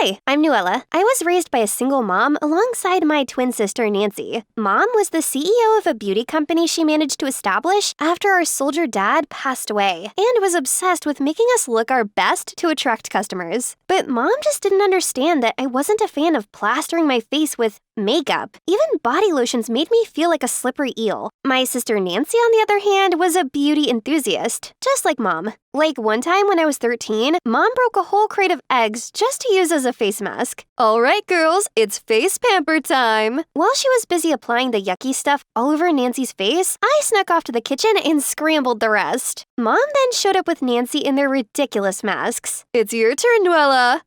Hi, I'm Nuella. I was raised by a single mom alongside my twin sister, Nancy. Mom was the CEO of a beauty company she managed to establish after our soldier dad passed away and was obsessed with making us look our best to attract customers. But Mom just didn't understand that I wasn't a fan of plastering my face with makeup. Even body lotions made me feel like a slippery eel. My sister Nancy, on the other hand, was a beauty enthusiast, just like Mom. Like one time when I was 13, Mom broke a whole crate of eggs just to use as a face mask. All right, girls, it's face pamper time. While she was busy applying the yucky stuff all over Nancy's face, I snuck off to the kitchen and scrambled the rest. Mom then showed up with Nancy in their ridiculous masks. It's your turn, Nuella.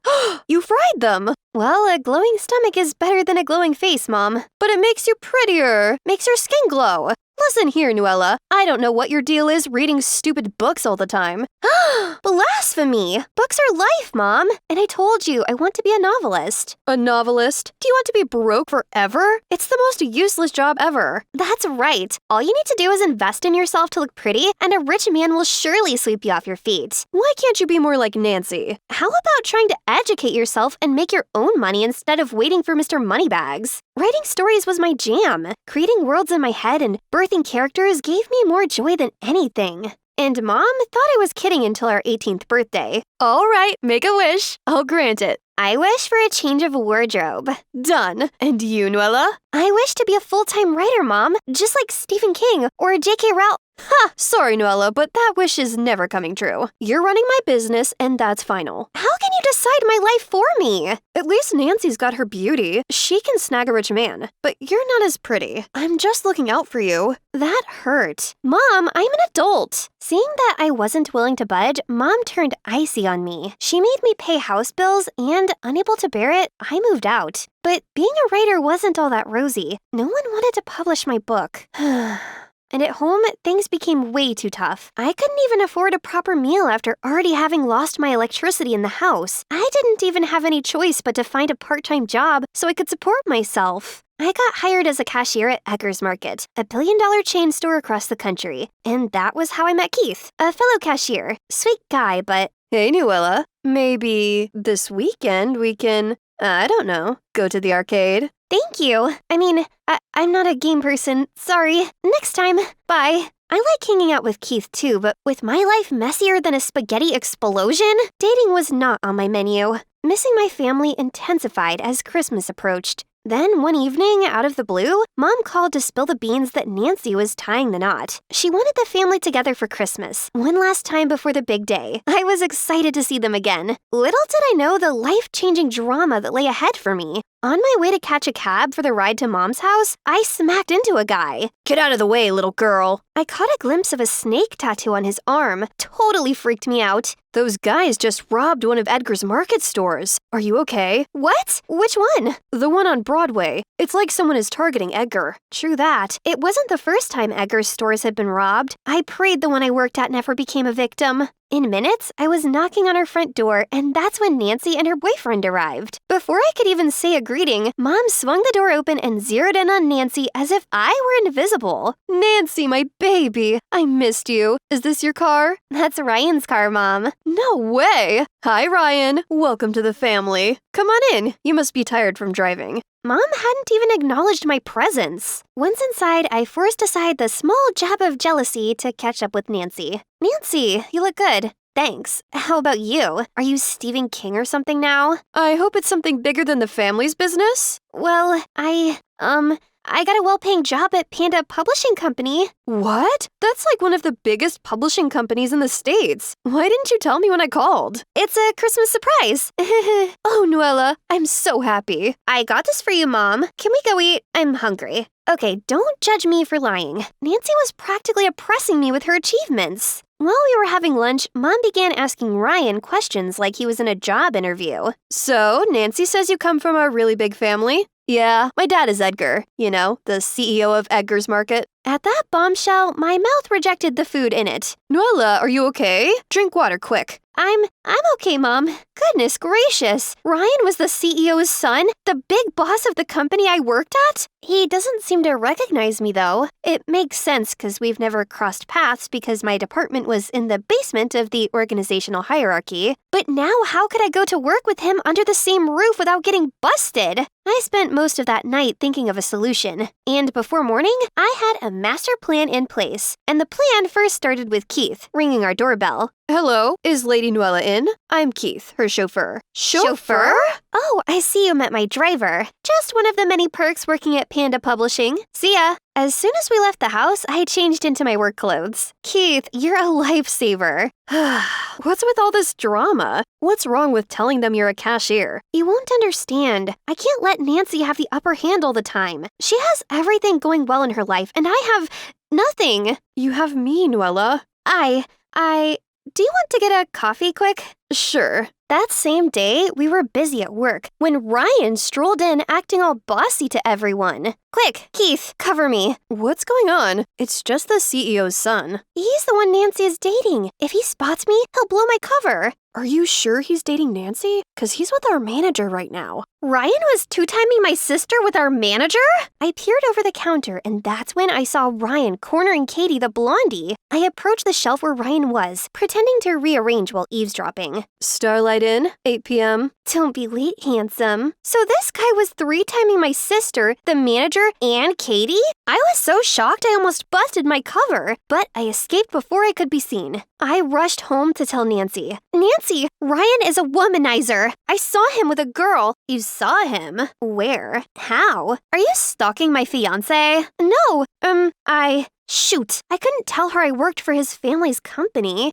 You fried them. Well, a glowing stomach is better than a glowing face, Mom. But it makes you prettier. Makes your skin glow. Listen here, Nuella. I don't know what your deal is reading stupid books all the time. Blasphemy! Books are life, Mom. And I told you I want to be a novelist. A novelist? Do you want to be broke forever? It's the most useless job ever. That's right. All you need to do is invest in yourself to look pretty, and a rich man will surely sweep you off your feet. Why can't you be more like Nancy? How about trying to educate yourself and make your own money instead of waiting for Mr. Moneybags? Writing stories was my jam. Creating worlds in my head and birthing characters gave me more joy than anything. And Mom thought I was kidding until our 18th birthday. All right, make a wish. I'll grant it. I wish for a change of wardrobe. Done. And you, Nuella? I wish to be a full-time writer, Mom, just like Stephen King or J.K. Rowling. Ha! Sorry, Nuella, but that wish is never coming true. You're running my business, and that's final. How can you decide my life for me? At least Nancy's got her beauty. She can snag a rich man. But you're not as pretty. I'm just looking out for you. That hurt. Mom, I'm an adult. Seeing that I wasn't willing to budge, Mom turned icy on me. She made me pay house bills, and unable to bear it, I moved out. But being a writer wasn't all that rosy. No one wanted to publish my book. And at home, things became way too tough. I couldn't even afford a proper meal after already having lost my electricity in the house. I didn't even have any choice but to find a part-time job so I could support myself. I got hired as a cashier at Eggers Market, a billion-dollar chain store across the country. And that was how I met Keith, a fellow cashier. Sweet guy, but... Hey, Nuella. Maybe this weekend we can, I don't know, go to the arcade? Thank you. I mean, I'm not a game person. Sorry. Next time. Bye. I like hanging out with Keith too, but with my life messier than a spaghetti explosion, dating was not on my menu. Missing my family intensified as Christmas approached. Then, one evening, out of the blue, Mom called to spill the beans that Nancy was tying the knot. She wanted the family together for Christmas, one last time before the big day. I was excited to see them again. Little did I know the life-changing drama that lay ahead for me. On my way to catch a cab for the ride to Mom's house, I smacked into a guy. Get out of the way, little girl. I caught a glimpse of a snake tattoo on his arm. Totally freaked me out. Those guys just robbed one of Edgar's Market stores. Are you okay? What? Which one? The one on Broadway. It's like someone is targeting Edgar. True that. It wasn't the first time Edgar's stores had been robbed. I prayed the one I worked at never became a victim. In minutes, I was knocking on her front door, and that's when Nancy and her boyfriend arrived. Before I could even say a greeting, Mom swung the door open and zeroed in on Nancy as if I were invisible. Nancy, my baby, I missed you. Is this your car? That's Ryan's car, Mom. No way! Hi, Ryan. Welcome to the family. Come on in. You must be tired from driving. Mom hadn't even acknowledged my presence. Once inside, I forced aside the small jab of jealousy to catch up with Nancy. Nancy, you look good. Thanks. How about you? Are you Stephen King or something now? I hope it's something bigger than the family's business. Well, I got a well-paying job at Panda Publishing Company. What? That's like one of the biggest publishing companies in the States. Why didn't you tell me when I called? It's a Christmas surprise. Oh, Nuella, I'm so happy. I got this for you, Mom. Can we go eat? I'm hungry. Okay, don't judge me for lying. Nancy was practically oppressing me with her achievements. While we were having lunch, Mom began asking Ryan questions like he was in a job interview. So, Nancy says you come from a really big family? Yeah, my dad is Edgar, you know, the CEO of Eggers Market. At that bombshell, my mouth rejected the food in it. Nuella, are you okay? Drink water quick. I'm okay, Mom. Goodness gracious. Ryan was the CEO's son? The big boss of the company I worked at? He doesn't seem to recognize me, though. It makes sense because we've never crossed paths because my department was in the basement of the organizational hierarchy. But now how could I go to work with him under the same roof without getting busted? I spent most of that night thinking of a solution. And before morning, I had a master plan in place. And the plan first started with Keith ringing our doorbell. Hello, is Lady Nuella in? I'm Keith, her chauffeur. Chauffeur? Oh, I see you met my driver. Just one of the many perks working at Panda Publishing. See ya. As soon as we left the house, I changed into my work clothes. Keith, you're a lifesaver. What's with all this drama? What's wrong with telling them you're a cashier? You won't understand. I can't let Nancy have the upper hand all the time. She has everything going well in her life, and I have nothing. You have me, Nuella. Do you want to get a coffee quick? Sure. That same day, we were busy at work when Ryan strolled in acting all bossy to everyone. Quick, Keith, cover me. What's going on? It's just the CEO's son. He's the one Nancy is dating. If he spots me, he'll blow my cover. Are you sure he's dating Nancy? Because he's with our manager right now. Ryan was two-timing my sister with our manager? I peered over the counter, and that's when I saw Ryan cornering Katie the blondie. I approached the shelf where Ryan was, pretending to rearrange while eavesdropping. Starlight in, 8 p.m. Don't be late, handsome. So this guy was three-timing my sister, the manager, and Katie? I was so shocked I almost busted my cover, but I escaped before I could be seen. I rushed home to tell Nancy. Nancy, Ryan is a womanizer. I saw him with a girl. You saw him? Where? How? Are you stalking my fiancé? No, Shoot, I couldn't tell her I worked for his family's company.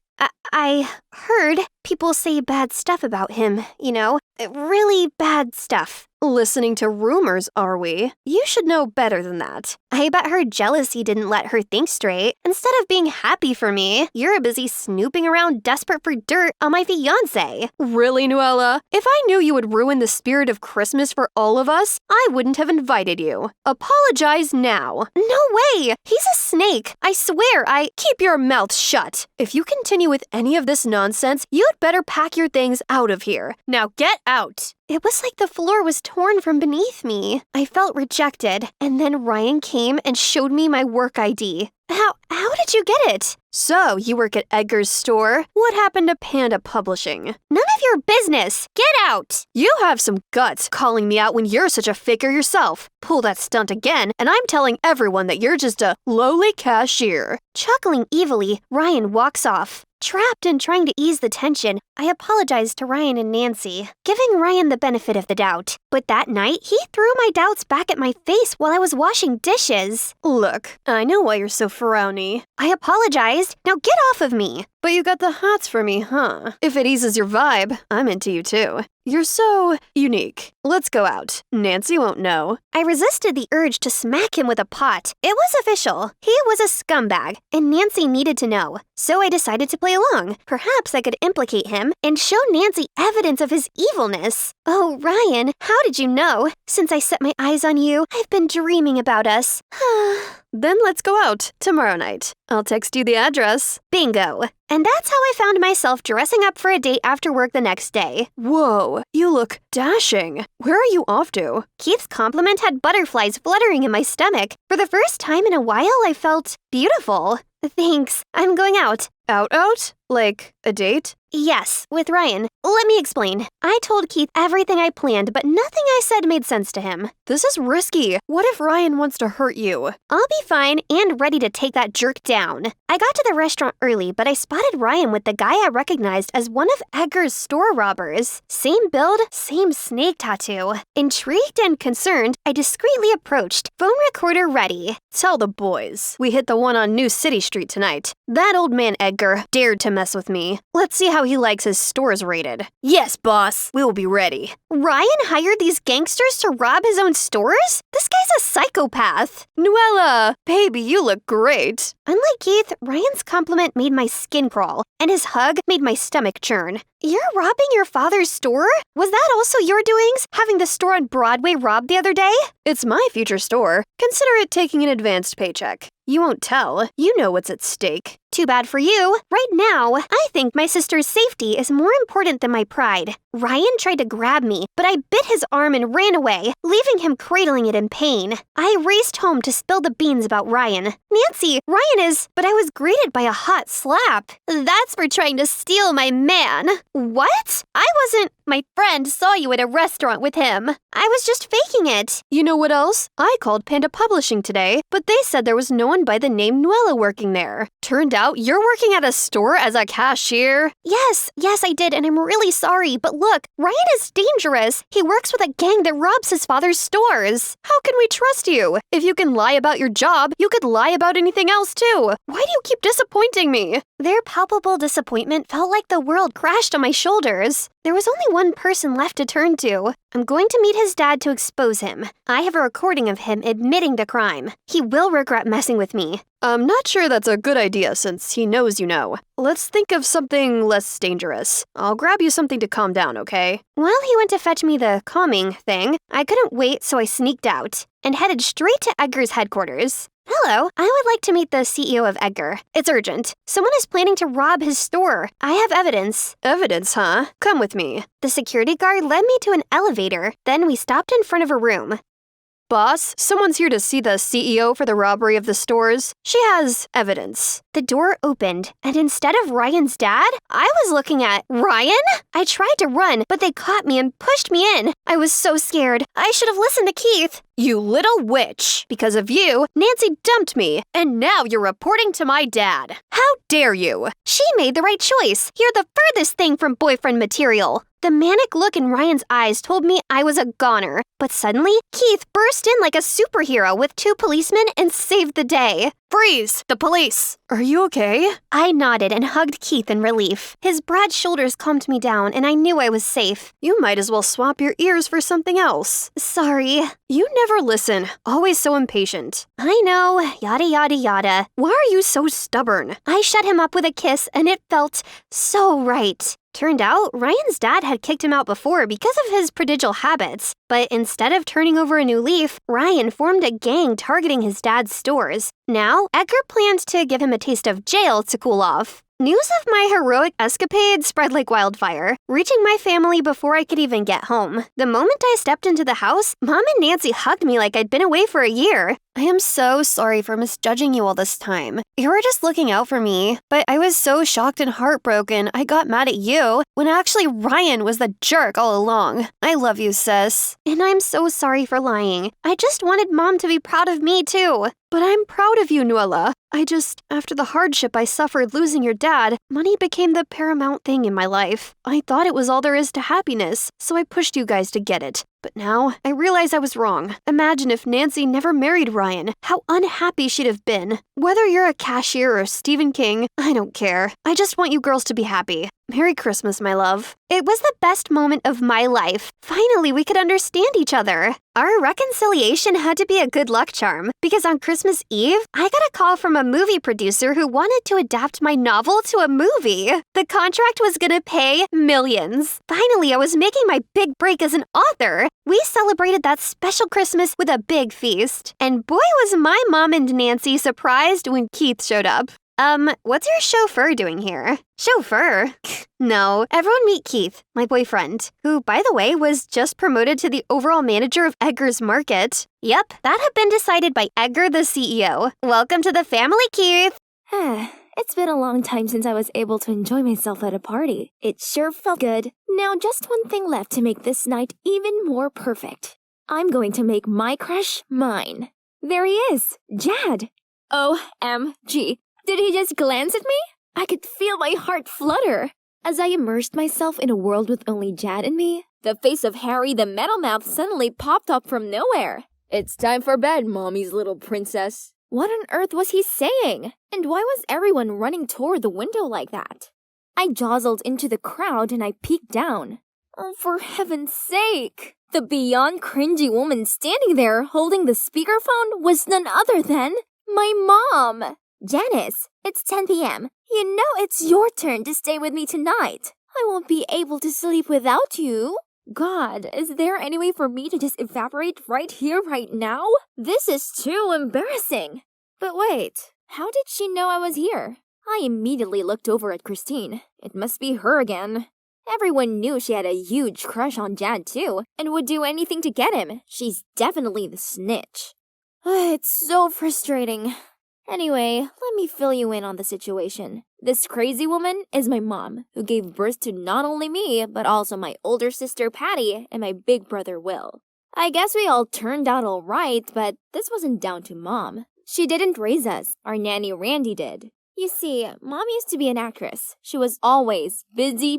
I heard people say bad stuff about him, you know? Really bad stuff. Listening to rumors, are we? You should know better than that. I bet her jealousy didn't let her think straight. Instead of being happy for me, you're busy snooping around desperate for dirt on my fiancé. Really, Nuella? If I knew you would ruin the spirit of Christmas for all of us, I wouldn't have invited you. Apologize now. No way! He's a snake. I swear, Keep your mouth shut. If you continue with any of this nonsense, you'd better pack your things out of here. Now get out. It was like the floor was torn from beneath me. I felt rejected, and then Ryan came and showed me my work ID. How did you get it? So, you work at Edgar's store? What happened to Panda Publishing? None of your business! Get out! You have some guts calling me out when you're such a faker yourself. Pull that stunt again, and I'm telling everyone that you're just a lowly cashier. Chuckling evilly, Ryan walks off. Trapped and trying to ease the tension, I apologized to Ryan and Nancy, giving Ryan the benefit of the doubt. But that night, he threw my doubts back at my face while I was washing dishes. Look, I know why you're so frowny. I apologized. Now get off of me. But you got the hots for me, huh? If it eases your vibe, I'm into you too. You're so unique. Let's go out. Nancy won't know. I resisted the urge to smack him with a pot. It was official. He was a scumbag, and Nancy needed to know. So I decided to play along. Perhaps I could implicate him and show Nancy evidence of his evilness. Oh, Ryan, how did you know? Since I set my eyes on you, I've been dreaming about us. Then let's go out tomorrow night. I'll text you the address. Bingo. And that's how I found myself dressing up for a date after work the next day. Whoa, you look dashing. Where are you off to? Keith's compliment had butterflies fluttering in my stomach. For the first time in a while, I felt beautiful. Thanks. I'm going out. Out? Like a date? Yes, with Ryan. Let me explain. I told Keith everything I planned, but nothing I said made sense to him. This is risky. What if Ryan wants to hurt you? I'll be fine and ready to take that jerk down. I got to the restaurant early, but I spotted Ryan with the guy I recognized as one of Edgar's store robbers. Same build, same snake tattoo. Intrigued and concerned, I discreetly approached, phone recorder ready. Tell the boys. We hit the one on New City Street tonight. That old man Edgar dared to mess with me. Let's see how he likes his stores rated. Yes, boss. We will be ready. Ryan hired these gangsters to rob his own stores? This guy's a psychopath. Nuella, baby, you look great. Unlike Keith, Ryan's compliment made my skin crawl, and his hug made my stomach churn. You're robbing your father's store? Was that also your doings, having the store on Broadway robbed the other day? It's my future store. Consider it taking an advanced paycheck. You won't tell. You know what's at stake. Too bad for you. Right now, I think my sister's safety is more important than my pride. Ryan tried to grab me, but I bit his arm and ran away, leaving him cradling it in pain. I raced home to spill the beans about Ryan. Nancy, Ryan is... But I was greeted by a hot slap. That's for trying to steal my man. What? I wasn't... My friend saw you at a restaurant with him. I was just faking it. You know what else? I called Panda Publishing today, but they said there was no one by the name Nuella working there. Turned out you're working at a store as a cashier? Yes, I did, and I'm really sorry. But look, Ryan is dangerous. He works with a gang that robs his father's stores. How can we trust you? If you can lie about your job, you could lie about anything else too. Why do you keep disappointing me? Their palpable disappointment felt like the world crashed on my shoulders. There was only one person left to turn to. I'm going to meet his dad to expose him. I have a recording of him admitting the crime. He will regret messing with me. I'm not sure that's a good idea since he knows you know. Let's think of something less dangerous. I'll grab you something to calm down, okay? While he went to fetch me the calming thing, I couldn't wait, so I sneaked out and headed straight to Edgar's headquarters. Hello, I would like to meet the CEO of Edgar. It's urgent. Someone is planning to rob his store. I have evidence. Evidence, huh? Come with me. The security guard led me to an elevator. Then we stopped in front of a room. Boss, someone's here to see the CEO for the robbery of the stores. She has evidence. The door opened, and instead of Ryan's dad, I was looking at Ryan? I tried to run, but they caught me and pushed me in. I was so scared. I should have listened to Keith. You little witch! Because of you, Nancy dumped me, and now you're reporting to my dad. How dare you? She made the right choice. You're the furthest thing from boyfriend material. The manic look in Ryan's eyes told me I was a goner. But suddenly, Keith burst in like a superhero with 2 policemen and saved the day. Freeze! The police! Are you okay? I nodded and hugged Keith in relief. His broad shoulders calmed me down, and I knew I was safe. You might as well swap your ears for something else. Sorry. You never listen. Always so impatient. I know. Yada yada yada. Why are you so stubborn? I shut him up with a kiss, and it felt so right. Turned out, Ryan's dad had kicked him out before because of his prodigal habits. But instead of turning over a new leaf, Ryan formed a gang targeting his dad's stores. Now, Edgar planned to give him a taste of jail to cool off. News of my heroic escapade spread like wildfire, reaching my family before I could even get home. The moment I stepped into the house, Mom and Nancy hugged me like I'd been away for a year. I am so sorry for misjudging you all this time. You were just looking out for me, but I was so shocked and heartbroken I got mad at you when actually Ryan was the jerk all along. I love you, sis. And I'm so sorry for lying. I just wanted Mom to be proud of me too. But I'm proud of you, Nuella. After the hardship I suffered losing your dad, money became the paramount thing in my life. I thought it was all there is to happiness, so I pushed you guys to get it. But now, I realize I was wrong. Imagine if Nancy never married Ryan. How unhappy she'd have been. Whether you're a cashier or Stephen King, I don't care. I just want you girls to be happy. Merry Christmas, my love. It was the best moment of my life. Finally, we could understand each other. Our reconciliation had to be a good luck charm, because on Christmas Eve, I got a call from a movie producer who wanted to adapt my novel to a movie. The contract was gonna pay millions. Finally, I was making my big break as an author. We celebrated that special Christmas with a big feast. And boy was my mom and Nancy surprised when Keith showed up. What's your chauffeur doing here? Chauffeur? No, everyone meet Keith, my boyfriend, who, by the way, was just promoted to the overall manager of Edgar's Market. Yep, that had been decided by Edgar, the CEO. Welcome to the family, Keith. It's been a long time since I was able to enjoy myself at a party. It sure felt good. Now just one thing left to make this night even more perfect. I'm going to make my crush mine. There he is, Jad. OMG. Did he just glance at me? I could feel my heart flutter. As I immersed myself in a world with only Jad and me, the face of Harry the Metal Mouth suddenly popped up from nowhere. It's time for bed, Mommy's little princess. What on earth was he saying? And why was everyone running toward the window like that? I jostled into the crowd and I peeked down. Oh, for heaven's sake! The beyond cringy woman standing there holding the speakerphone was none other than my mom! Janice, it's 10 p.m. You know it's your turn to stay with me tonight. I won't be able to sleep without you. God, is there any way for me to just evaporate right here, right now? This is too embarrassing. But wait, how did she know I was here? I immediately looked over at Christine. It must be her again. Everyone knew she had a huge crush on Jad too, and would do anything to get him. She's definitely the snitch. It's so frustrating. Anyway, let me fill you in on the situation. This crazy woman is my mom, who gave birth to not only me, but also my older sister Patty and my big brother Will. I guess we all turned out all right, but this wasn't down to Mom. She didn't raise us. Our nanny Randy did. You see, Mom used to be an actress. She was always busy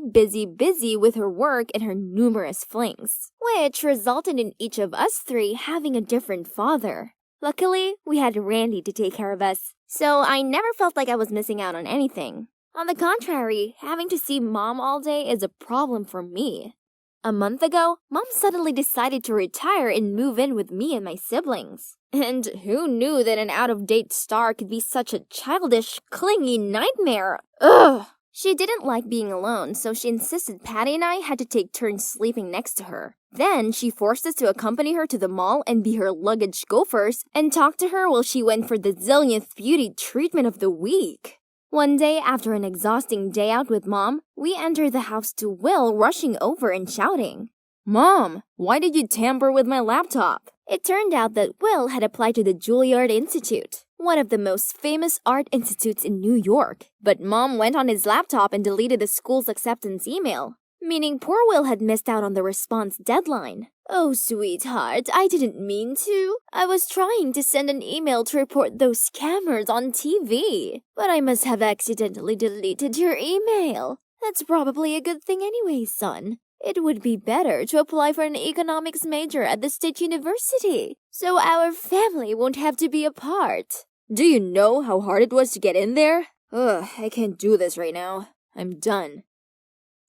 with her work and her numerous flings, which resulted in each of us three having a different father. Luckily, we had Randy to take care of us, so I never felt like I was missing out on anything. On the contrary, having to see Mom all day is a problem for me. A month ago, Mom suddenly decided to retire and move in with me and my siblings. And who knew that an out-of-date star could be such a childish, clingy nightmare? Ugh! She didn't like being alone, so she insisted Patty and I had to take turns sleeping next to her. Then she forced us to accompany her to the mall and be her luggage gophers and talk to her while she went for the zillionth beauty treatment of the week. One day, after an exhausting day out with Mom, we entered the house to Will rushing over and shouting, "Mom, why did you tamper with my laptop?" It turned out that Will had applied to the Juilliard Institute, one of the most famous art institutes in New York. But Mom went on his laptop and deleted the school's acceptance email, meaning poor Will had missed out on the response deadline. Oh, sweetheart, I didn't mean to. I was trying to send an email to report those scammers on TV, but I must have accidentally deleted your email. That's probably a good thing anyway, son. It would be better to apply for an economics major at the State University, so our family won't have to be apart. Do you know how hard it was to get in there? Ugh, I can't do this right now. I'm done.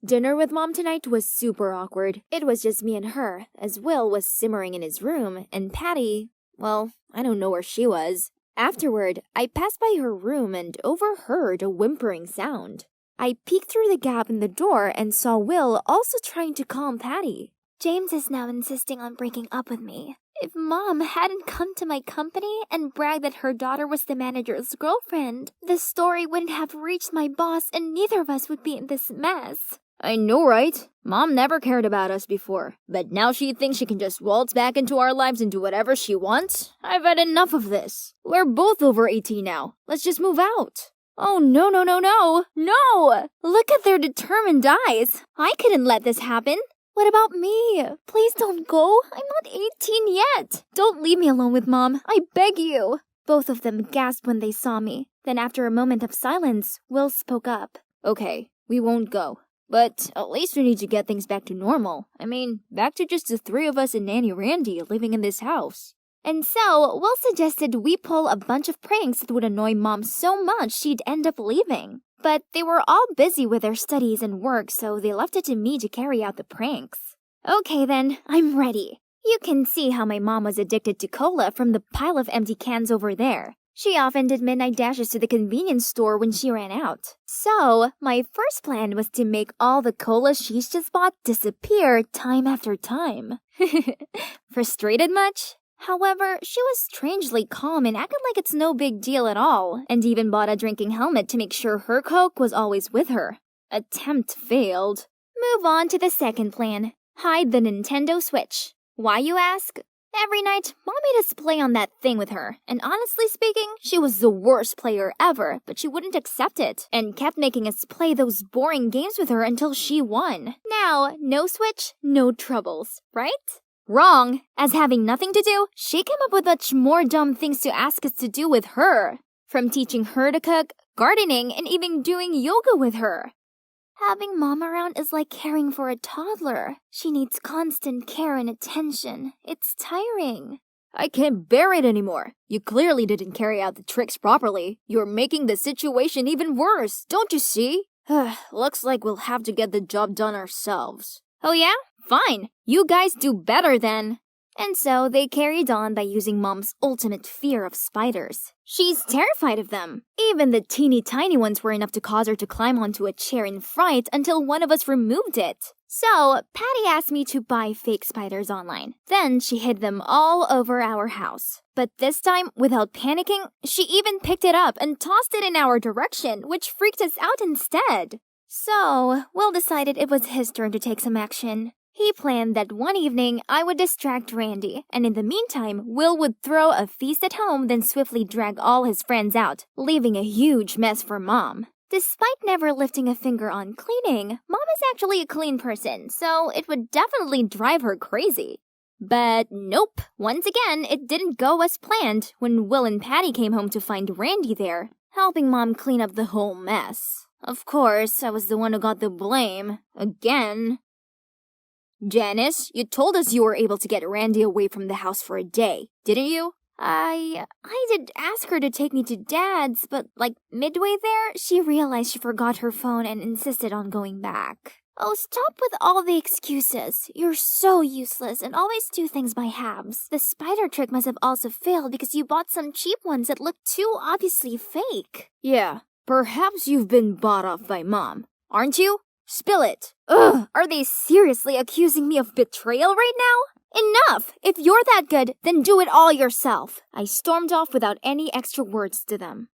Dinner with Mom tonight was super awkward. It was just me and her, as Will was simmering in his room, and Patty, well, I don't know where she was. Afterward, I passed by her room and overheard a whimpering sound. I peeked through the gap in the door and saw Will also trying to calm Patty. James is now insisting on breaking up with me. If Mom hadn't come to my company and bragged that her daughter was the manager's girlfriend, the story wouldn't have reached my boss and neither of us would be in this mess. I know, right? Mom never cared about us before, but now she thinks she can just waltz back into our lives and do whatever she wants? I've had enough of this. We're both over 18 now. Let's just move out. Oh, no. No! Look at their determined eyes. I couldn't let this happen. What about me? Please don't go. I'm not 18 yet. Don't leave me alone with Mom. I beg you. Both of them gasped when they saw me. Then after a moment of silence, Will spoke up. Okay, we won't go. But at least we need to get things back to normal. I mean, back to just the three of us and Nanny Randy living in this house. And so, Will suggested we pull a bunch of pranks that would annoy Mom so much she'd end up leaving. But they were all busy with their studies and work, so they left it to me to carry out the pranks. Okay then, I'm ready. You can see how my mom was addicted to cola from the pile of empty cans over there. She often did midnight dashes to the convenience store when she ran out. So, my first plan was to make all the cola she's just bought disappear time after time. Frustrated much? However, she was strangely calm and acted like it's no big deal at all, and even bought a drinking helmet to make sure her Coke was always with her. Attempt failed. Move on to the second plan. Hide the Nintendo Switch. Why, you ask? Every night, Mom made us play on that thing with her, and honestly speaking, she was the worst player ever, but she wouldn't accept it, and kept making us play those boring games with her until she won. Now, no Switch, no troubles, right? Wrong. As having nothing to do, she came up with much more dumb things to ask us to do with her. From teaching her to cook, gardening, and even doing yoga with her. Having Mom around is like caring for a toddler. She needs constant care and attention. It's tiring. I can't bear it anymore. You clearly didn't carry out the tricks properly. You're making the situation even worse, don't you see? Looks like we'll have to get the job done ourselves. Oh yeah? Fine. You guys do better then. And so they carried on by using Mom's ultimate fear of spiders. She's terrified of them. Even the teeny tiny ones were enough to cause her to climb onto a chair in fright until one of us removed it. So, Patty asked me to buy fake spiders online. Then she hid them all over our house. But this time, without panicking, she even picked it up and tossed it in our direction, which freaked us out instead. So, Will decided it was his turn to take some action. He planned that one evening I would distract Randy, and in the meantime, Will would throw a feast at home, then swiftly drag all his friends out, leaving a huge mess for Mom. Despite never lifting a finger on cleaning, Mom is actually a clean person, so it would definitely drive her crazy. But nope, once again, it didn't go as planned when Will and Patty came home to find Randy there, helping Mom clean up the whole mess. Of course, I was the one who got the blame. Again. Janice, you told us you were able to get Randy away from the house for a day, didn't you? I did ask her to take me to Dad's, but midway there, she realized she forgot her phone and insisted on going back. Oh, stop with all the excuses. You're so useless and always do things by halves. The spider trick must have also failed because you bought some cheap ones that look too obviously fake. Yeah, perhaps you've been bought off by Mom, aren't you? Spill it. Ugh, Are they seriously accusing me of betrayal right now? Enough! If you're that good, then do it all yourself. I stormed off without any extra words to them.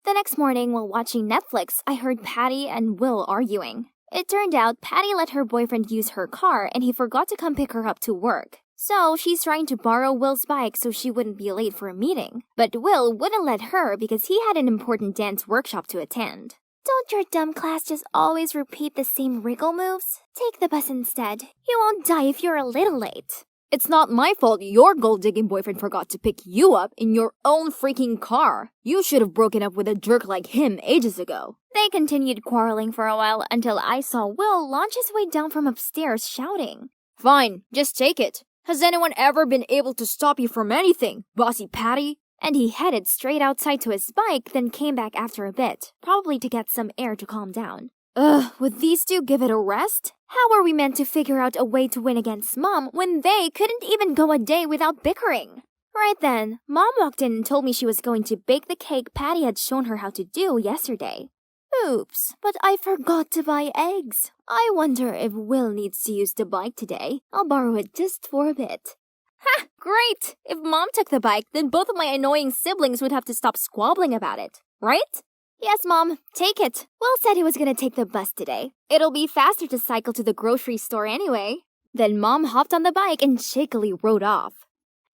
The next morning, while watching Netflix, I heard Patty and Will arguing. It turned out Patty let her boyfriend use her car and he forgot to come pick her up to work. So she's trying to borrow Will's bike so she wouldn't be late for a meeting. But Will wouldn't let her because he had an important dance workshop to attend. Don't your dumb class just always repeat the same wriggle moves? Take the bus instead. You won't die if you're a little late. It's not my fault your gold-digging boyfriend forgot to pick you up in your own freaking car. You should have broken up with a jerk like him ages ago. They continued quarreling for a while until I saw Will launch his way down from upstairs shouting. Fine, just take it. Has anyone ever been able to stop you from anything, bossy Patty? And he headed straight outside to his bike, then came back after a bit, probably to get some air to calm down. Would these two give it a rest? How are we meant to figure out a way to win against Mom when they couldn't even go a day without bickering? Right then, Mom walked in and told me she was going to bake the cake Patty had shown her how to do yesterday. Oops, but I forgot to buy eggs. I wonder if Will needs to use the bike today. I'll borrow it just for a bit. Ha! Great! If Mom took the bike, then both of my annoying siblings would have to stop squabbling about it, right? Yes, Mom, take it. Will said he was gonna take the bus today. It'll be faster to cycle to the grocery store anyway. Then Mom hopped on the bike and shakily rode off.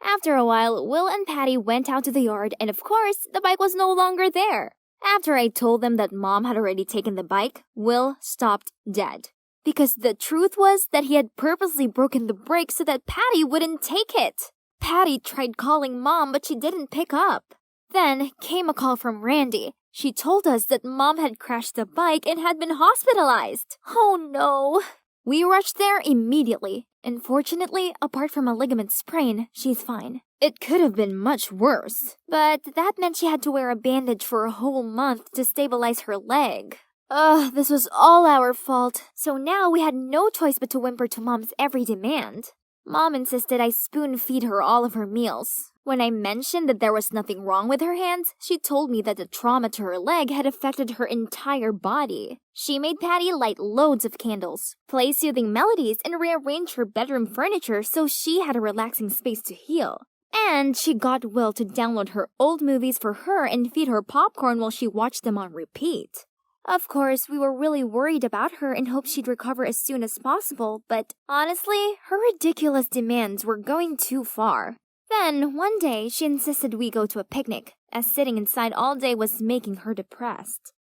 After a while, Will and Patty went out to the yard, and of course, the bike was no longer there. After I told them that Mom had already taken the bike, Will stopped dead. Because the truth was that he had purposely broken the brake so that Patty wouldn't take it. Patty tried calling Mom, but she didn't pick up. Then came a call from Randy. She told us that Mom had crashed the bike and had been hospitalized. Oh no. We rushed there immediately, and fortunately, apart from a ligament sprain, she's fine. It could have been much worse, but that meant she had to wear a bandage for a whole month to stabilize her leg. This was all our fault, so now we had no choice but to whimper to Mom's every demand. Mom insisted I spoon-feed her all of her meals. When I mentioned that there was nothing wrong with her hands, she told me that the trauma to her leg had affected her entire body. She made Patty light loads of candles, play soothing melodies, and rearrange her bedroom furniture so she had a relaxing space to heal. And she got Will to download her old movies for her and feed her popcorn while she watched them on repeat. Of course, we were really worried about her and hoped she'd recover as soon as possible, but honestly, her ridiculous demands were going too far. Then, one day, she insisted we go to a picnic, as sitting inside all day was making her depressed.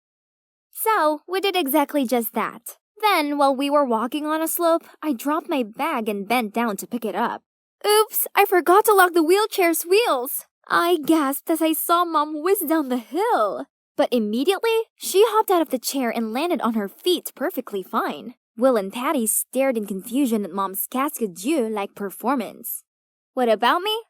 So, we did exactly just that. Then, while we were walking on a slope, I dropped my bag and bent down to pick it up. Oops, I forgot to lock the wheelchair's wheels! I gasped as I saw Mom whiz down the hill. But immediately, she hopped out of the chair and landed on her feet perfectly fine. Will and Patty stared in confusion at Mom's cascade-like performance. What about me?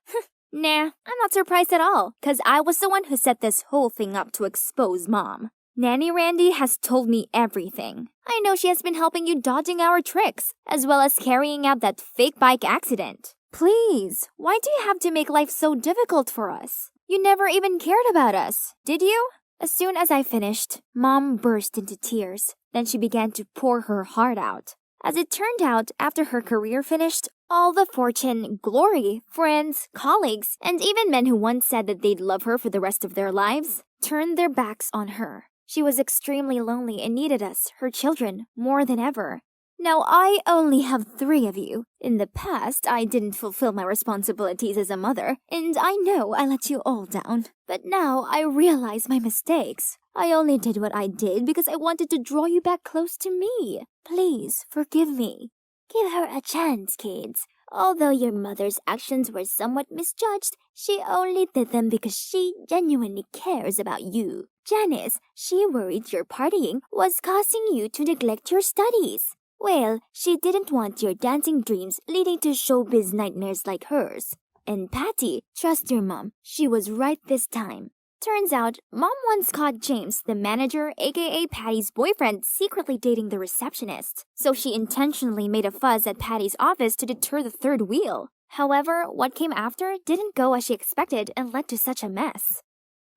Nah, I'm not surprised at all, cause I was the one who set this whole thing up to expose Mom. Nanny Randy has told me everything. I know she has been helping you dodging our tricks, as well as carrying out that fake bike accident. Please, why do you have to make life so difficult for us? You never even cared about us, did you? As soon as I finished, Mom burst into tears. Then she began to pour her heart out. As it turned out, after her career finished, all the fortune, glory, friends, colleagues, and even men who once said that they'd love her for the rest of their lives, turned their backs on her. She was extremely lonely and needed us, her children, more than ever. Now, I only have 3 of you. In the past, I didn't fulfill my responsibilities as a mother, and I know I let you all down. But now I realize my mistakes. I only did what I did because I wanted to draw you back close to me. Please, forgive me. Give her a chance, kids. Although your mother's actions were somewhat misjudged, she only did them because she genuinely cares about you. Janice, she worried your partying was causing you to neglect your studies. Well, she didn't want your dancing dreams leading to showbiz nightmares like hers. And Patty, trust your mom, she was right this time. Turns out, Mom once caught James, the manager, aka Patty's boyfriend, secretly dating the receptionist. So she intentionally made a fuss at Patty's office to deter the third wheel. However, what came after didn't go as she expected and led to such a mess.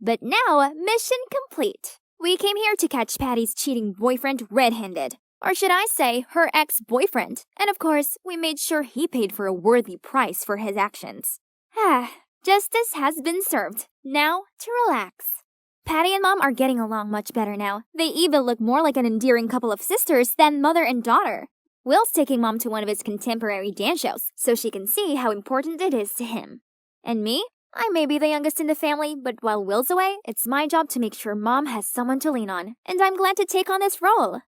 But now, mission complete. We came here to catch Patty's cheating boyfriend red-handed. Or should I say, her ex-boyfriend. And of course, we made sure he paid for a worthy price for his actions. Justice has been served. Now, to relax. Patty and Mom are getting along much better now. They even look more like an endearing couple of sisters than mother and daughter. Will's taking Mom to one of his contemporary dance shows, so she can see how important it is to him. And me? I may be the youngest in the family, but while Will's away, it's my job to make sure Mom has someone to lean on. And I'm glad to take on this role.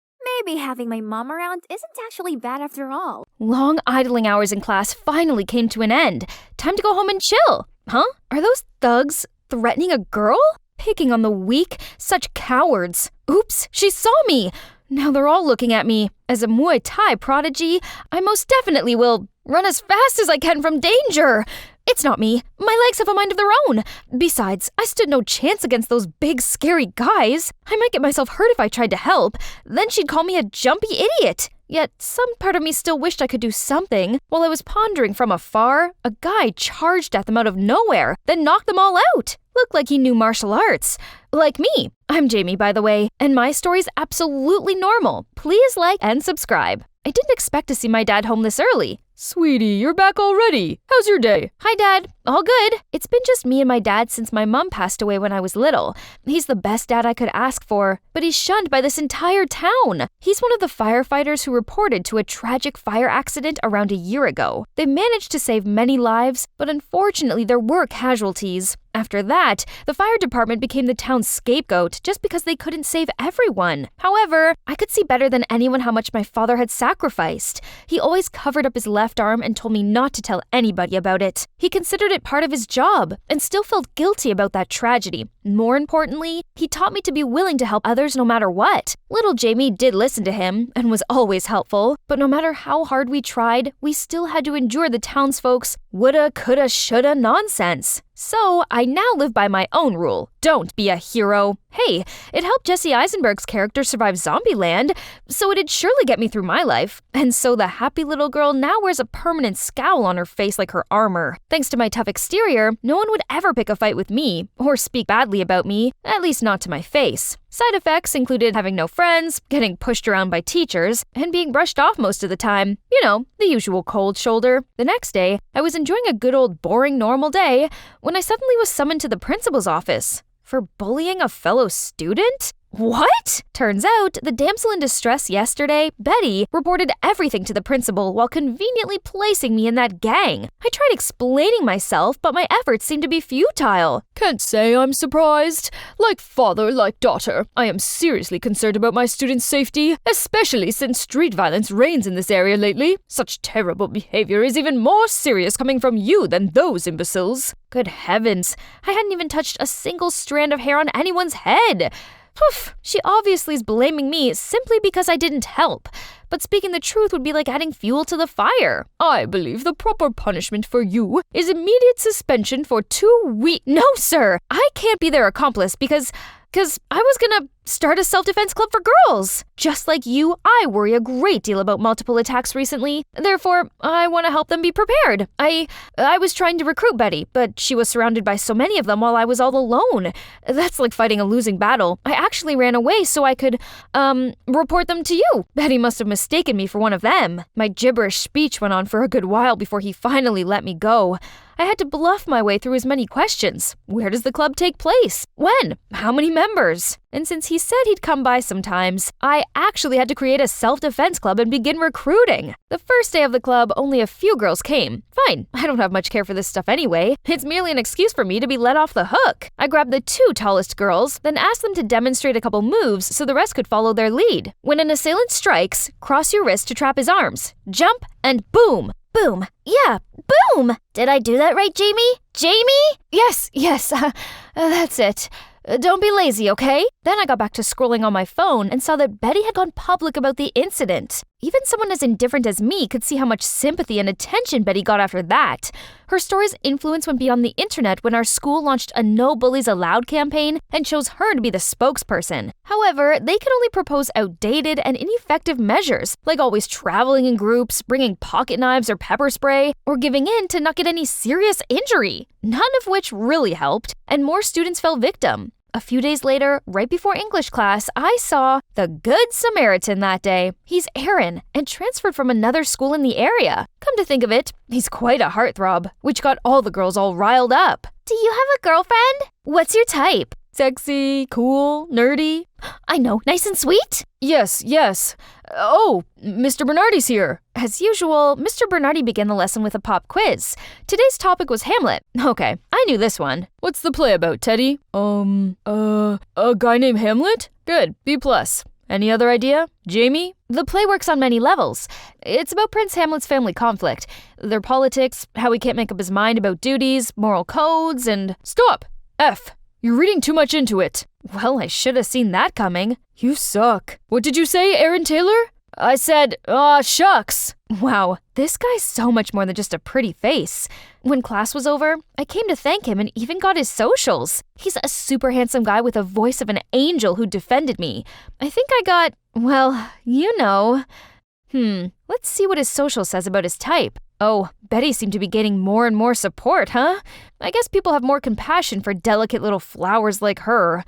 Maybe having my mom around isn't actually bad after all. Long idling hours in class finally came to an end. Time to go home and chill. Huh? Are those thugs threatening a girl? Picking on the weak? Such cowards. Oops, she saw me. Now they're all looking at me. As a Muay Thai prodigy, I most definitely will run as fast as I can from danger. It's not me. My legs have a mind of their own. Besides, I stood no chance against those big, scary guys. I might get myself hurt if I tried to help. Then she'd call me a jumpy idiot. Yet some part of me still wished I could do something. While I was pondering from afar, a guy charged at them out of nowhere, then knocked them all out. Looked like he knew martial arts. Like me. I'm Jamie, by the way, and my story's absolutely normal. Please like and subscribe. I didn't expect to see my dad home this early. Sweetie, you're back already. How's your day? Hi, Dad. All good. It's been just me and my dad since my mom passed away when I was little. He's the best dad I could ask for, but he's shunned by this entire town. He's one of the firefighters who reported to a tragic fire accident around a year ago. They managed to save many lives, but unfortunately there were casualties. After that, the fire department became the town's scapegoat just because they couldn't save everyone. However, I could see better than anyone how much my father had sacrificed. He always covered up his left arm and told me not to tell anybody about it. He considered it part of his job and still felt guilty about that tragedy. More importantly, he taught me to be willing to help others no matter what. Little Jamie did listen to him and was always helpful, but no matter how hard we tried, we still had to endure the townsfolk's woulda, coulda, shoulda nonsense. So, I now live by my own rule. Don't be a hero. Hey, it helped Jesse Eisenberg's character survive Zombieland, so it'd surely get me through my life. And so the happy little girl now wears a permanent scowl on her face like her armor. Thanks to my tough exterior, no one would ever pick a fight with me, or speak badly about me, at least not to my face. Side effects included having no friends, getting pushed around by teachers, and being brushed off most of the time. You know, the usual cold shoulder. The next day, I was enjoying a good old boring normal day when I suddenly was summoned to the principal's office. For bullying a fellow student? What? Turns out, the damsel in distress yesterday, Betty, reported everything to the principal while conveniently placing me in that gang. I tried explaining myself, but my efforts seemed to be futile. Can't say I'm surprised. Like father, like daughter, I am seriously concerned about my students' safety, especially since street violence reigns in this area lately. Such terrible behavior is even more serious coming from you than those imbeciles. Good heavens, I hadn't even touched a single strand of hair on anyone's head. Poof, she obviously is blaming me simply because I didn't help. But speaking the truth would be like adding fuel to the fire. I believe the proper punishment for you is immediate suspension for 2 weeks. No, sir, I can't be their accomplice because I was gonna start a self-defense club for girls. Just like you, I worry a great deal about multiple attacks recently. Therefore, I want to help them be prepared. I was trying to recruit Betty, but she was surrounded by so many of them while I was all alone. That's like fighting a losing battle. I actually ran away so I could, report them to you. Betty must have mistaken me for one of them. My gibberish speech went on for a good while before he finally let me go. I had to bluff my way through his many questions. Where does the club take place? When? How many members? And since he said he'd come by sometimes, I actually had to create a self-defense club and begin recruiting. The first day of the club, only a few girls came. Fine, I don't have much care for this stuff anyway. It's merely an excuse for me to be let off the hook. I grabbed the 2 tallest girls, then asked them to demonstrate a couple moves so the rest could follow their lead. When an assailant strikes, cross your wrist to trap his arms. Jump, and boom! Boom. Yeah, boom! Did I do that right, Jamie? Jamie? Yes, that's it. Don't be lazy, okay? Then I got back to scrolling on my phone and saw that Betty had gone public about the incident. Even someone as indifferent as me could see how much sympathy and attention Betty got after that. Her story's influence went beyond the internet when our school launched a No Bullies Allowed campaign and chose her to be the spokesperson. However, they could only propose outdated and ineffective measures, like always traveling in groups, bringing pocket knives or pepper spray, or giving in to not get any serious injury. None of which really helped, and more students fell victim. A few days later, right before English class, I saw the Good Samaritan that day. He's Aaron and transferred from another school in the area. Come to think of it, he's quite a heartthrob, which got all the girls all riled up. Do you have a girlfriend? What's your type? Sexy, cool, nerdy. I know, nice and sweet? Yes. Oh, Mr. Bernardi's here. As usual, Mr. Bernardi began the lesson with a pop quiz. Today's topic was Hamlet. Okay, I knew this one. What's the play about, Teddy? A guy named Hamlet? Good, B+. Any other idea? Jamie? The play works on many levels. It's about Prince Hamlet's family conflict, their politics, how he can't make up his mind about duties, moral codes, and— Stop! F. You're reading too much into it. Well, I should have seen that coming. You suck. What did you say, Aaron Taylor? I said, aw, shucks. Wow, this guy's so much more than just a pretty face. When class was over, I came to thank him and even got his socials. He's a super handsome guy with a voice of an angel who defended me. I think I got, well, you know. Let's see what his social says about his type. Oh, Betty seemed to be gaining more and more support, huh? I guess people have more compassion for delicate little flowers like her.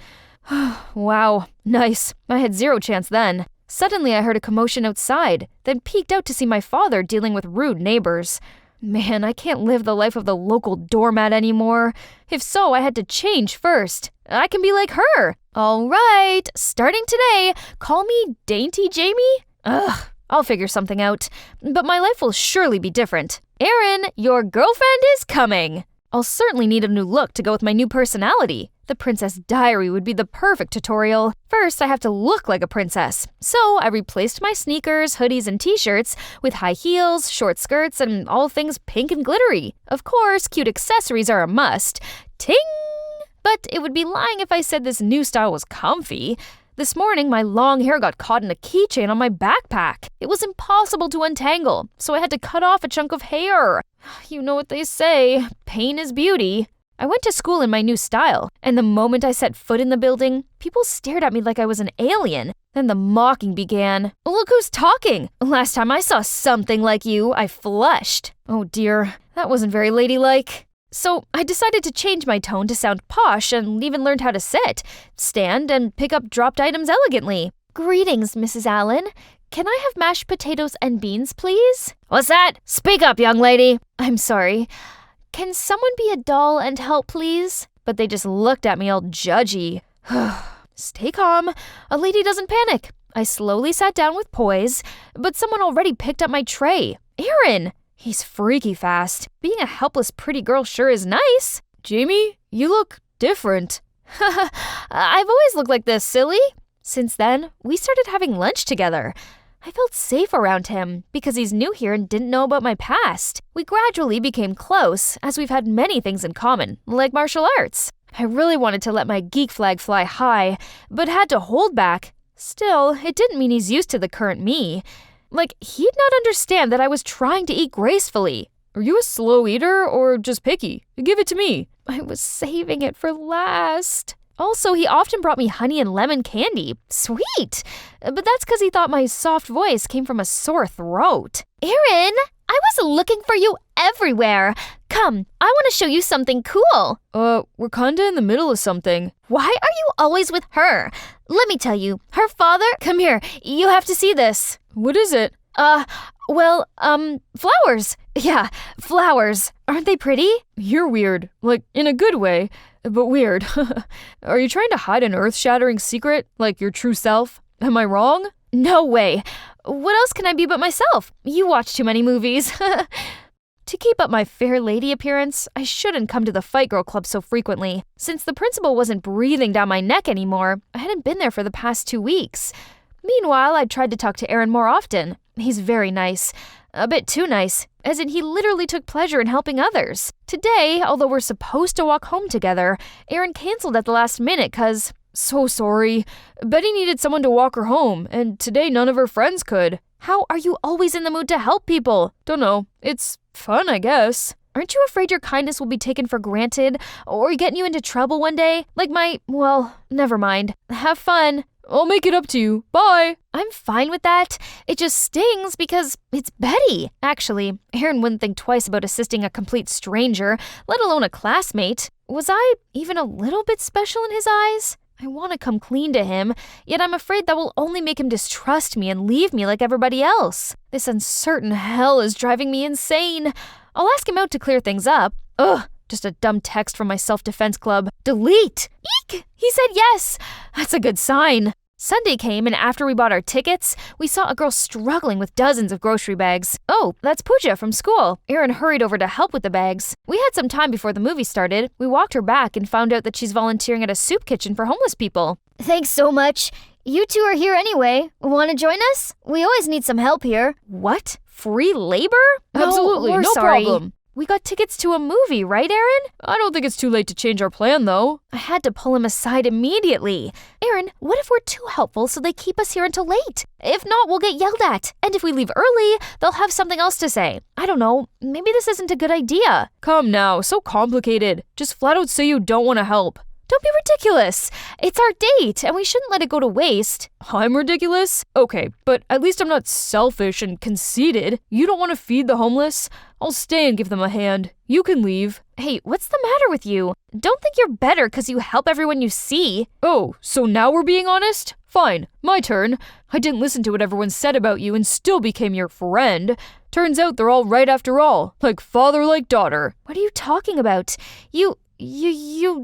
Wow, nice. I had zero chance then. Suddenly I heard a commotion outside, then peeked out to see my father dealing with rude neighbors. Man, I can't live the life of the local doormat anymore. If so, I had to change first. I can be like her. All right, starting today, call me Dainty Jamie? Ugh. I'll figure something out. But my life will surely be different. Aaron, your girlfriend is coming! I'll certainly need a new look to go with my new personality. The Princess Diary would be the perfect tutorial. First, I have to look like a princess. So I replaced my sneakers, hoodies, and t-shirts with high heels, short skirts, and all things pink and glittery. Of course, cute accessories are a must. Ting! But it would be lying if I said this new style was comfy. This morning, my long hair got caught in a keychain on my backpack. It was impossible to untangle, so I had to cut off a chunk of hair. You know what they say, pain is beauty. I went to school in my new style, and the moment I set foot in the building, people stared at me like I was an alien. Then the mocking began. Look who's talking! Last time I saw something like you, I flushed. Oh dear, that wasn't very ladylike. So I decided to change my tone to sound posh and even learned how to sit, stand, and pick up dropped items elegantly. Greetings, Mrs. Allen. Can I have mashed potatoes and beans, please? What's that? Speak up, young lady. I'm sorry. Can someone be a doll and help, please? But they just looked at me all judgy. Stay calm. A lady doesn't panic. I slowly sat down with poise, but someone already picked up my tray. Aaron! He's freaky fast. Being a helpless pretty girl sure is nice. Jamie, you look different. I've always looked like this, silly. Since then, we started having lunch together. I felt safe around him because he's new here and didn't know about my past. We gradually became close as we've had many things in common, like martial arts. I really wanted to let my geek flag fly high, but had to hold back. Still, it didn't mean he's used to the current me. Like, he'd not understand that I was trying to eat gracefully. Are you a slow eater or just picky? Give it to me. I was saving it for last. Also, he often brought me honey and lemon candy. Sweet! But that's because he thought my soft voice came from a sore throat. Aaron, I was looking for you everywhere. Come, I want to show you something cool. We're kinda in the middle of something. Why are you always with her? Let me tell you, her father... Come here, you have to see this. What is it? Flowers. Yeah, flowers. Aren't they pretty? You're weird. Like, in a good way, but weird. Are you trying to hide an earth-shattering secret? Like your true self? Am I wrong? No way. What else can I be but myself? You watch too many movies. To keep up my fair lady appearance, I shouldn't come to the Fight Girl Club so frequently. Since the principal wasn't breathing down my neck anymore, I hadn't been there for the past 2 weeks. Meanwhile, I tried to talk to Aaron more often. He's very nice. A bit too nice, as in he literally took pleasure in helping others. Today, although we're supposed to walk home together, Aaron canceled at the last minute 'cause... So sorry. Betty needed someone to walk her home, and today none of her friends could. How are you always in the mood to help people? Dunno. It's fun, I guess. Aren't you afraid your kindness will be taken for granted, or getting you into trouble one day? Like well, never mind. Have fun. I'll make it up to you. Bye. I'm fine with that. It just stings because it's Betty. Actually, Aaron wouldn't think twice about assisting a complete stranger, let alone a classmate. Was I even a little bit special in his eyes? I want to come clean to him, yet I'm afraid that will only make him distrust me and leave me like everybody else. This uncertain hell is driving me insane. I'll ask him out to clear things up. Ugh, just a dumb text from my self-defense club. Delete! Eek! He said yes! That's a good sign. Sunday came, and after we bought our tickets, we saw a girl struggling with dozens of grocery bags. Oh, that's Pooja from school. Aaron hurried over to help with the bags. We had some time before the movie started. We walked her back and found out that she's volunteering at a soup kitchen for homeless people. Thanks so much. You two are here anyway. Want to join us? We always need some help here. What? Free labor? Absolutely, we're no sorry. problem. We got tickets to a movie, right, Aaron? I don't think it's too late to change our plan, though. I had to pull him aside immediately. Aaron, what if we're too helpful so they keep us here until late? If not, we'll get yelled at. And if we leave early, they'll have something else to say. I don't know. Maybe this isn't a good idea. Come now, so complicated. Just flat out say you don't want to help. Don't be ridiculous. It's our date, and we shouldn't let it go to waste. I'm ridiculous? Okay, but at least I'm not selfish and conceited. You don't want to feed the homeless? I'll stay and give them a hand. You can leave. Hey, what's the matter with you? Don't think you're better because you help everyone you see. Oh, so now we're being honest? Fine, my turn. I didn't listen to what everyone said about you and still became your friend. Turns out they're all right after all. Like father, like daughter. What are you talking about? You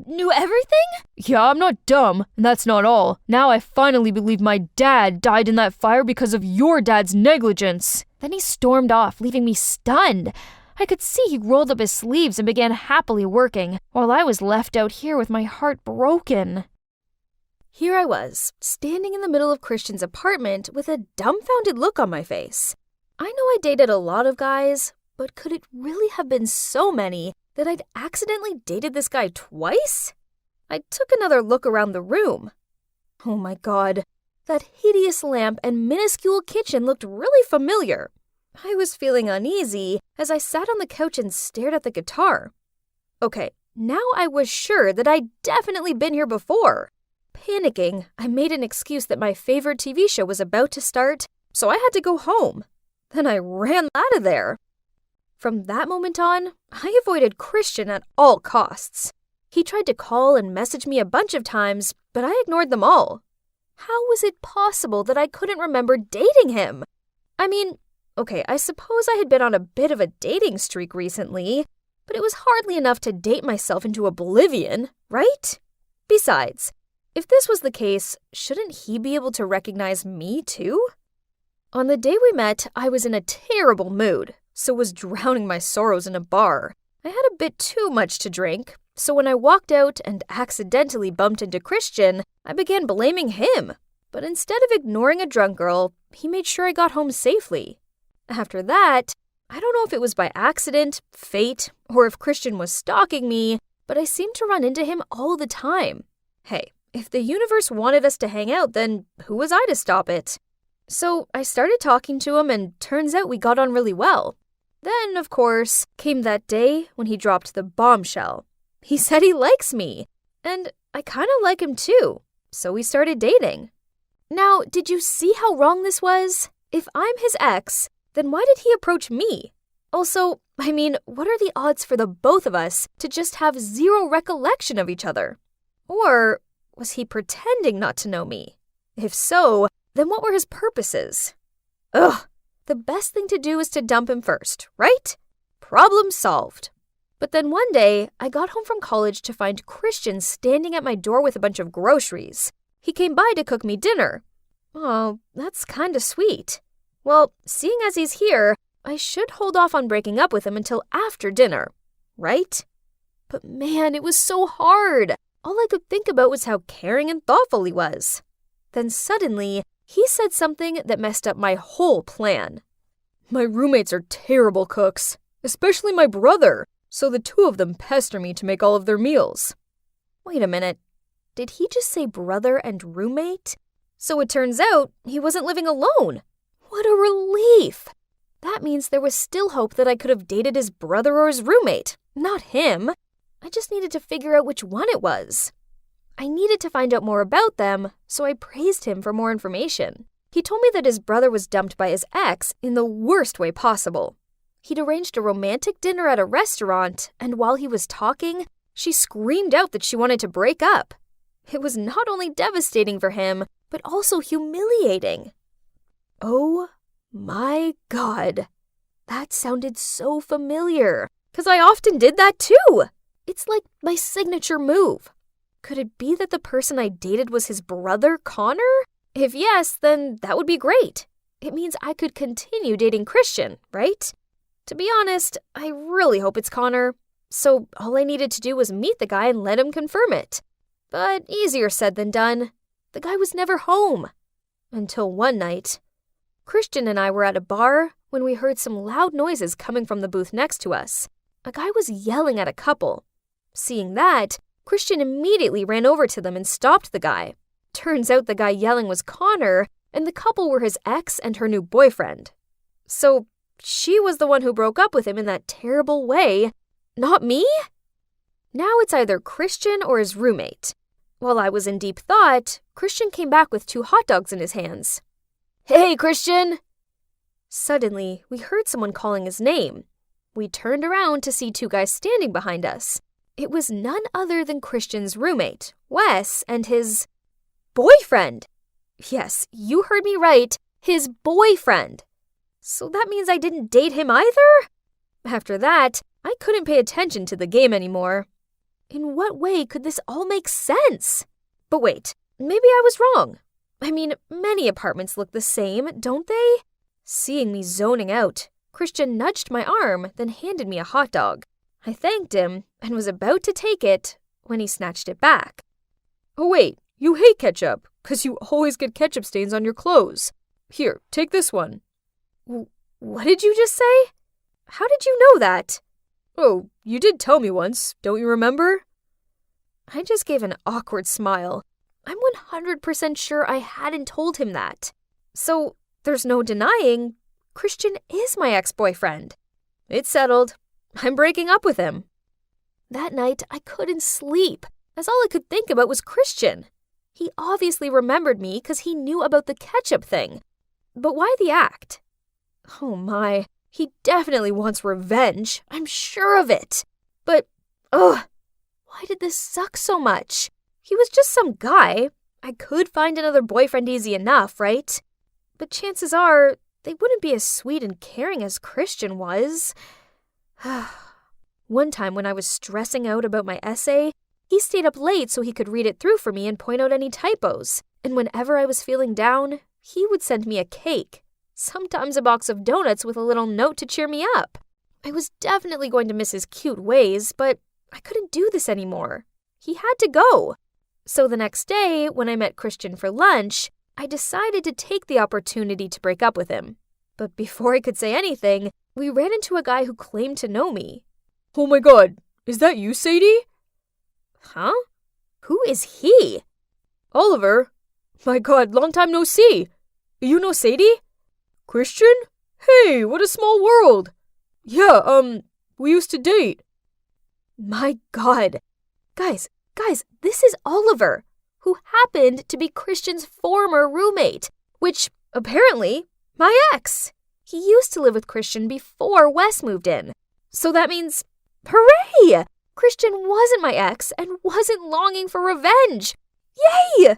knew everything? Yeah, I'm not dumb, and that's not all. Now I finally believe my dad died in that fire because of your dad's negligence. Then he stormed off, leaving me stunned. I could see he rolled up his sleeves and began happily working, while I was left out here with my heart broken. Here I was, standing in the middle of Christian's apartment with a dumbfounded look on my face. I know I dated a lot of guys, but could it really have been so many that I'd accidentally dated this guy twice? I took another look around the room. Oh my god, that hideous lamp and minuscule kitchen looked really familiar. I was feeling uneasy as I sat on the couch and stared at the guitar. Okay, now I was sure that I'd definitely been here before. Panicking, I made an excuse that my favorite TV show was about to start, so I had to go home. Then I ran out of there. From that moment on, I avoided Christian at all costs. He tried to call and message me a bunch of times, but I ignored them all. How was it possible that I couldn't remember dating him? I mean, okay, I suppose I had been on a bit of a dating streak recently, but it was hardly enough to date myself into oblivion, right? Besides, if this was the case, shouldn't he be able to recognize me too? On the day we met, I was in a terrible mood, so was drowning my sorrows in a bar. I had a bit too much to drink, so when I walked out and accidentally bumped into Christian, I began blaming him. But instead of ignoring a drunk girl, he made sure I got home safely. After that, I don't know if it was by accident, fate, or if Christian was stalking me, but I seemed to run into him all the time. Hey, if the universe wanted us to hang out, then who was I to stop it? So I started talking to him, and turns out we got on really well. Then, of course, came that day when he dropped the bombshell. He said he likes me, and I kind of like him too, so we started dating. Now, did you see how wrong this was? If I'm his ex, then why did he approach me? Also, what are the odds for the both of us to just have zero recollection of each other? Or was he pretending not to know me? If so, then what were his purposes? Ugh, the best thing to do is to dump him first, right? Problem solved. But then one day, I got home from college to find Christian standing at my door with a bunch of groceries. He came by to cook me dinner. Oh, that's kinda sweet. Well, seeing as he's here, I should hold off on breaking up with him until after dinner, right? But man, it was so hard. All I could think about was how caring and thoughtful he was. Then suddenly, he said something that messed up my whole plan. My roommates are terrible cooks, especially my brother, so the two of them pester me to make all of their meals. Wait a minute, did he just say brother and roommate? So it turns out he wasn't living alone. What a relief! That means there was still hope that I could have dated his brother or his roommate, not him. I just needed to figure out which one it was. I needed to find out more about them, so I praised him for more information. He told me that his brother was dumped by his ex in the worst way possible. He'd arranged a romantic dinner at a restaurant, and while he was talking, she screamed out that she wanted to break up. It was not only devastating for him, but also humiliating. Oh my God. That sounded so familiar, because I often did that too. It's like my signature move. Could it be that the person I dated was his brother, Connor? If yes, then that would be great. It means I could continue dating Christian, right? To be honest, I really hope it's Connor. So all I needed to do was meet the guy and let him confirm it. But easier said than done. The guy was never home. Until one night. Christian and I were at a bar when we heard some loud noises coming from the booth next to us. A guy was yelling at a couple. Seeing that, Christian immediately ran over to them and stopped the guy. Turns out the guy yelling was Connor, and the couple were his ex and her new boyfriend. So she was the one who broke up with him in that terrible way, not me? Now it's either Christian or his roommate. While I was in deep thought, Christian came back with 2 hot dogs in his hands. Hey, Christian! Suddenly, we heard someone calling his name. We turned around to see 2 guys standing behind us. It was none other than Christian's roommate, Wes, and his boyfriend. Yes, you heard me right, his boyfriend. So that means I didn't date him either? After that, I couldn't pay attention to the game anymore. In what way could this all make sense? But wait, maybe I was wrong. Many apartments look the same, don't they? Seeing me zoning out, Christian nudged my arm, then handed me a hot dog. I thanked him and was about to take it when he snatched it back. Oh wait, you hate ketchup, 'cause you always get ketchup stains on your clothes. Here, take this one. What did you just say? How did you know that? Oh, you did tell me once, don't you remember? I just gave an awkward smile. I'm 100% sure I hadn't told him that. So, there's no denying, Christian is my ex-boyfriend. It's settled. I'm breaking up with him. That night, I couldn't sleep, as all I could think about was Christian. He obviously remembered me because he knew about the ketchup thing. But why the act? Oh my, he definitely wants revenge. I'm sure of it. But, why did this suck so much? He was just some guy. I could find another boyfriend easy enough, right? But chances are, they wouldn't be as sweet and caring as Christian was. One time when I was stressing out about my essay, he stayed up late so he could read it through for me and point out any typos. And whenever I was feeling down, he would send me a cake. Sometimes a box of donuts with a little note to cheer me up. I was definitely going to miss his cute ways, but I couldn't do this anymore. He had to go. So the next day, when I met Christian for lunch, I decided to take the opportunity to break up with him. But before I could say anything, we ran into a guy who claimed to know me. Oh my God, is that you, Sadie? Huh? Who is he? Oliver. My God, long time no see. You know Sadie? Christian? Hey, what a small world. Yeah, we used to date. My God. Guys, this is Oliver, who happened to be Christian's former roommate, which, apparently, my ex. He used to live with Christian before Wes moved in. So that means, hooray! Christian wasn't my ex and wasn't longing for revenge. Yay!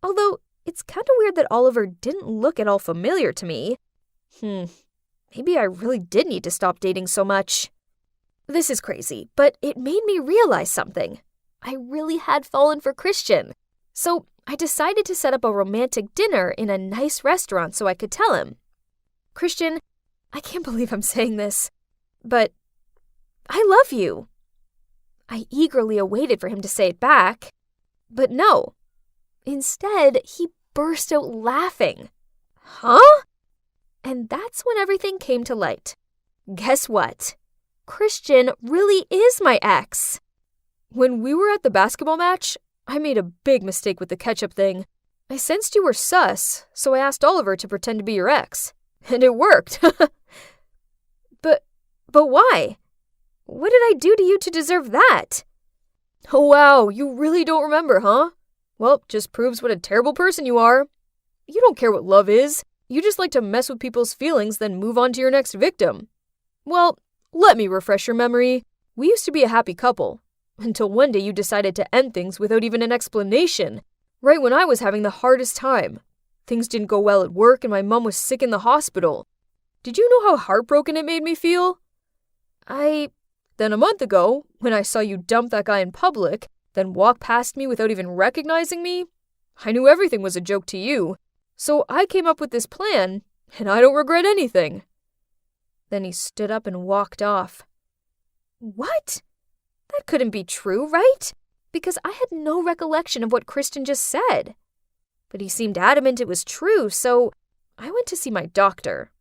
Although, it's kind of weird that Oliver didn't look at all familiar to me. Maybe I really did need to stop dating so much. This is crazy, but it made me realize something. I really had fallen for Christian. So I decided to set up a romantic dinner in a nice restaurant so I could tell him. Christian, I can't believe I'm saying this, but I love you. I eagerly awaited for him to say it back, but no. Instead, he burst out laughing. Huh? And that's when everything came to light. Guess what? Christian really is my ex. When we were at the basketball match, I made a big mistake with the ketchup thing. I sensed you were sus, so I asked Oliver to pretend to be your ex. And it worked. But why? What did I do to you to deserve that? Oh wow, you really don't remember, huh? Well, just proves what a terrible person you are. You don't care what love is. You just like to mess with people's feelings, then move on to your next victim. Well, let me refresh your memory. We used to be a happy couple. Until one day you decided to end things without even an explanation. Right when I was having the hardest time. Things didn't go well at work and my mom was sick in the hospital. Did you know how heartbroken it made me feel? Then a month ago, when I saw you dump that guy in public, then walk past me without even recognizing me, I knew everything was a joke to you. So I came up with this plan, and I don't regret anything. Then he stood up and walked off. What? That couldn't be true, right? Because I had no recollection of what Kristen just said. But he seemed adamant it was true, so I went to see my doctor.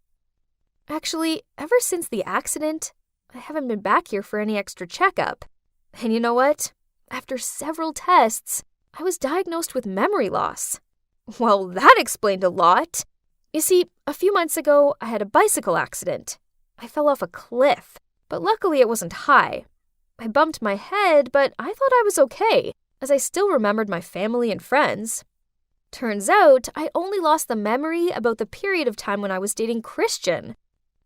Actually, ever since the accident, I haven't been back here for any extra checkup. And you know what? After several tests, I was diagnosed with memory loss. Well, that explained a lot. You see, a few months ago, I had a bicycle accident. I fell off a cliff, but luckily it wasn't high. I bumped my head, but I thought I was okay, as I still remembered my family and friends. Turns out, I only lost the memory about the period of time when I was dating Christian.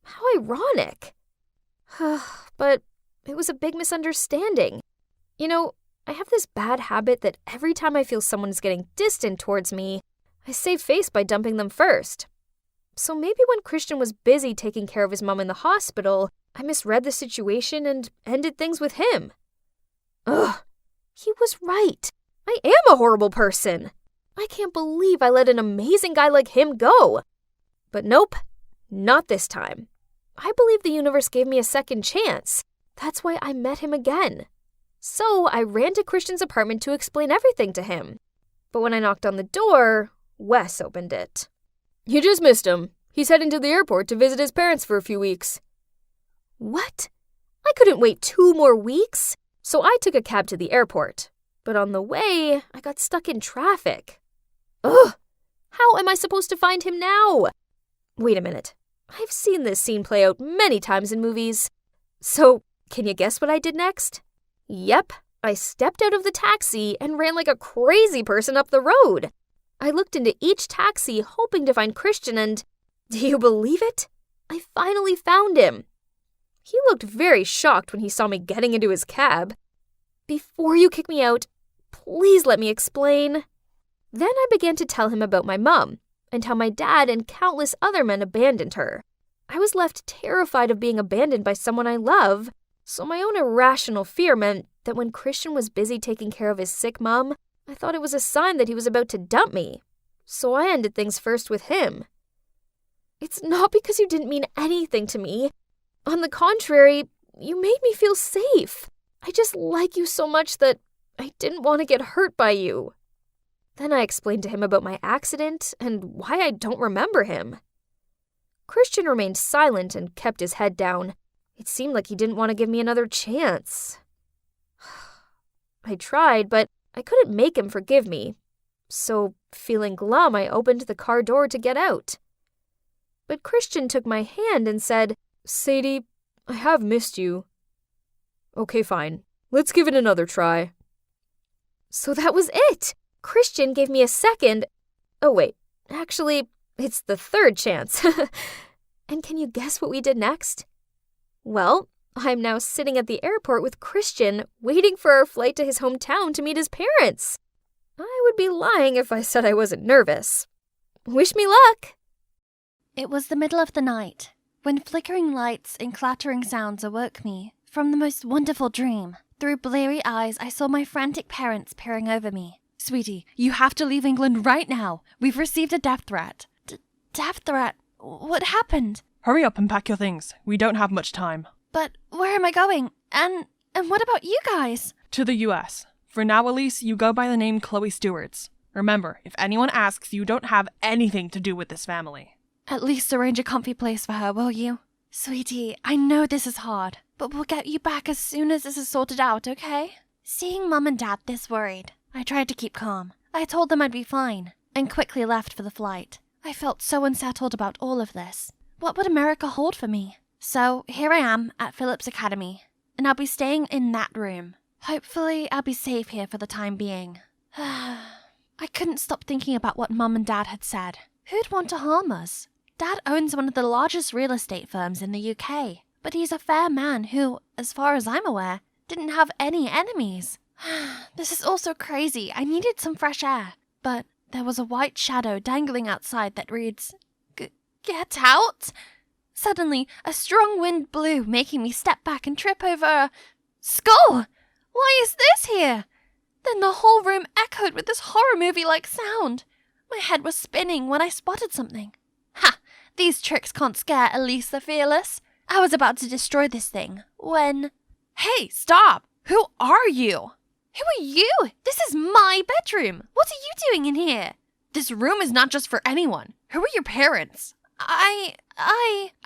How ironic. But it was a big misunderstanding. You know, I have this bad habit that every time I feel someone is getting distant towards me, I save face by dumping them first. So maybe when Christian was busy taking care of his mom in the hospital, I misread the situation and ended things with him. He was right. I am a horrible person. I can't believe I let an amazing guy like him go. But nope, not this time. I believe the universe gave me a second chance. That's why I met him again. So I ran to Christian's apartment to explain everything to him. But when I knocked on the door, Wes opened it. You just missed him. He's heading to the airport to visit his parents for a few weeks. What? I couldn't wait 2 more weeks. So I took a cab to the airport. But on the way, I got stuck in traffic. How am I supposed to find him now? Wait a minute. I've seen this scene play out many times in movies. So, can you guess what I did next? Yep, I stepped out of the taxi and ran like a crazy person up the road. I looked into each taxi hoping to find Christian and, do you believe it? I finally found him. He looked very shocked when he saw me getting into his cab. Before you kick me out, please let me explain. Then I began to tell him about my mom and how my dad and countless other men abandoned her. I was left terrified of being abandoned by someone I love, so my own irrational fear meant that when Christian was busy taking care of his sick mom, I thought it was a sign that he was about to dump me. So I ended things first with him. It's not because you didn't mean anything to me. On the contrary, you made me feel safe. I just like you so much that I didn't want to get hurt by you. Then I explained to him about my accident and why I don't remember him. Christian remained silent and kept his head down. It seemed like he didn't want to give me another chance. I tried, but I couldn't make him forgive me. So, feeling glum, I opened the car door to get out. But Christian took my hand and said, Sadie, I have missed you. Okay, fine. Let's give it another try. So that was it. Christian gave me a second. Oh, wait. Actually, it's the third chance. And can you guess what we did next? Well, I'm now sitting at the airport with Christian, waiting for our flight to his hometown to meet his parents. I would be lying if I said I wasn't nervous. Wish me luck! It was the middle of the night, when flickering lights and clattering sounds awoke me from the most wonderful dream. Through bleary eyes, I saw my frantic parents peering over me. Sweetie, you have to leave England right now. We've received a death threat. Death threat? What happened? Hurry up and pack your things. We don't have much time. But where am I going? And what about you guys? To the US. For now, Elise, you go by the name Chloe Stewarts. Remember, if anyone asks, you don't have anything to do with this family. At least arrange a comfy place for her, will you? Sweetie, I know this is hard, but we'll get you back as soon as this is sorted out, okay? Seeing Mum and Dad this worried, I tried to keep calm. I told them I'd be fine, and quickly left for the flight. I felt so unsettled about all of this. What would America hold for me? So here I am at Phillips Academy, and I'll be staying in that room. Hopefully, I'll be safe here for the time being. I couldn't stop thinking about what Mum and Dad had said. Who'd want to harm us? Dad owns one of the largest real estate firms in the UK, but he's a fair man who, as far as I'm aware, didn't have any enemies. This is all so crazy. I needed some fresh air, but there was a white shadow dangling outside that reads, Get out! Suddenly, a strong wind blew, making me step back and trip over a skull! Why is this here? Then the whole room echoed with this horror movie-like sound. My head was spinning when I spotted something. Ha! These tricks can't scare Elise the Fearless. I was about to destroy this thing when... Hey, stop! Who are you? Who are you? This is my bedroom. What are you doing in here? This room is not just for anyone. Who are your parents? I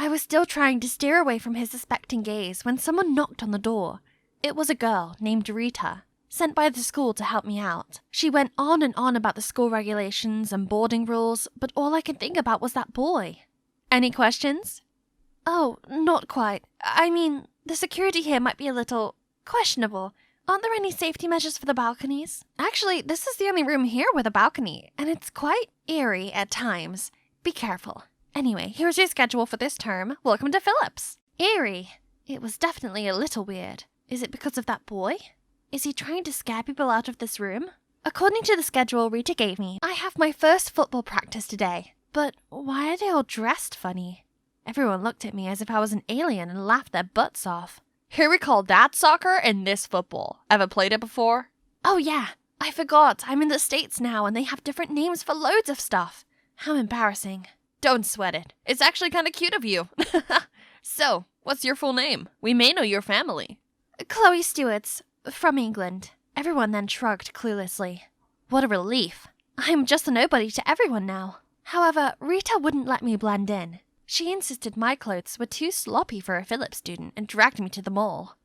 was still trying to steer away from his suspecting gaze when someone knocked on the door. It was a girl named Rita, sent by the school to help me out. She went on and on about the school regulations and boarding rules, but all I could think about was that boy. Any questions? Oh, not quite. I mean, the security here might be a little questionable. Aren't there any safety measures for the balconies? Actually, this is the only room here with a balcony, and it's quite eerie at times. Be careful. Anyway, here's your schedule for this term. Welcome to Phillips. Eerie. It was definitely a little weird. Is it because of that boy? Is he trying to scare people out of this room? According to the schedule Rita gave me, I have my first football practice today. But why are they all dressed funny? Everyone looked at me as if I was an alien and laughed their butts off. Here we call that soccer and this football. Ever played it before? Oh yeah, I forgot. I'm in the States now and they have different names for loads of stuff. How embarrassing. Don't sweat it. It's actually kind of cute of you. So, what's your full name? We may know your family. Chloe Stewarts, from England. Everyone then shrugged cluelessly. What a relief. I'm just a nobody to everyone now. However, Rita wouldn't let me blend in. She insisted my clothes were too sloppy for a Phillips student and dragged me to the mall.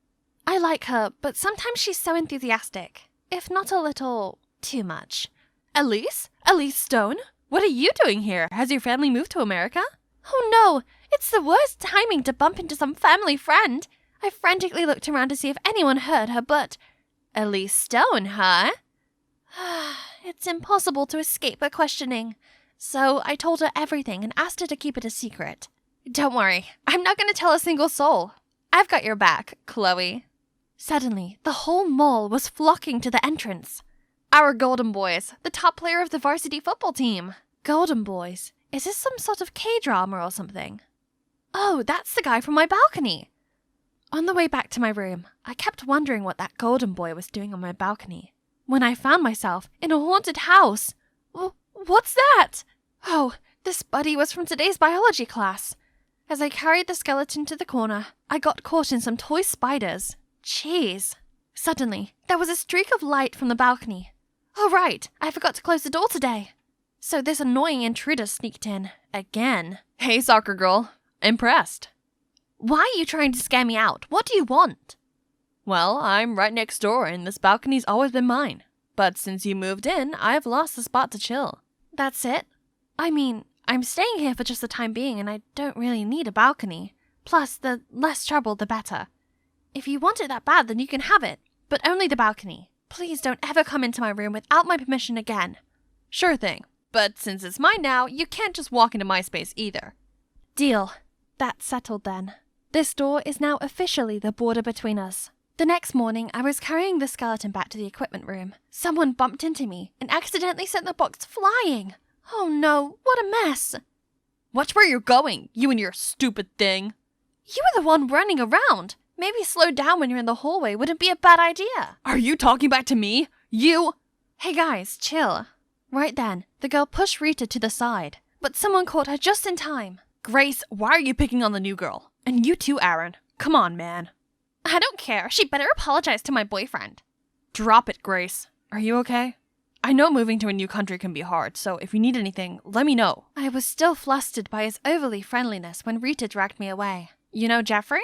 I like her, but sometimes she's so enthusiastic, if not a little too much. Elise? Elise Stone? What are you doing here? Has your family moved to America? Oh no, it's the worst timing to bump into some family friend. I frantically looked around to see if anyone heard her, but... Elise Stone, huh? It's impossible to escape her questioning. So I told her everything and asked her to keep it a secret. Don't worry, I'm not going to tell a single soul. I've got your back, Chloe. Suddenly, the whole mall was flocking to the entrance. Our Golden Boys, the top player of the varsity football team. Golden Boys? Is this some sort of K-drama or something? Oh, that's the guy from my balcony. On the way back to my room, I kept wondering what that Golden Boy was doing on my balcony. When I found myself in a haunted house. What's that? Oh, this buddy was from today's biology class. As I carried the skeleton to the corner, I got caught in some toy spiders. Jeez. Suddenly, there was a streak of light from the balcony. Oh right, I forgot to close the door today. So this annoying intruder sneaked in. Again. Hey, soccer girl. Impressed. Why are you trying to scare me out? What do you want? Well, I'm right next door and this balcony's always been mine. But since you moved in, I've lost the spot to chill. That's it? I mean, I'm staying here for just the time being and I don't really need a balcony. Plus, the less trouble, the better. If you want it that bad, then you can have it. But only the balcony. Please don't ever come into my room without my permission again. Sure thing. But since it's mine now, you can't just walk into my space either. Deal. That's settled then. This door is now officially the border between us. The next morning, I was carrying the skeleton back to the equipment room. Someone bumped into me and accidentally sent the box flying. Oh no, what a mess. Watch where you're going, you and your stupid thing. You were the one running around. Maybe slow down when you're in the hallway wouldn't be a bad idea. Are you talking back to me? You? Hey guys, chill. Right then, the girl pushed Rita to the side, but someone caught her just in time. Grace, why are you picking on the new girl? And you too, Aaron. Come on, man. I don't care. She better apologize to my boyfriend. Drop it, Grace. Are you okay? I know moving to a new country can be hard, so if you need anything, let me know. I was still flustered by his overly friendliness when Rita dragged me away. You know Jeffrey?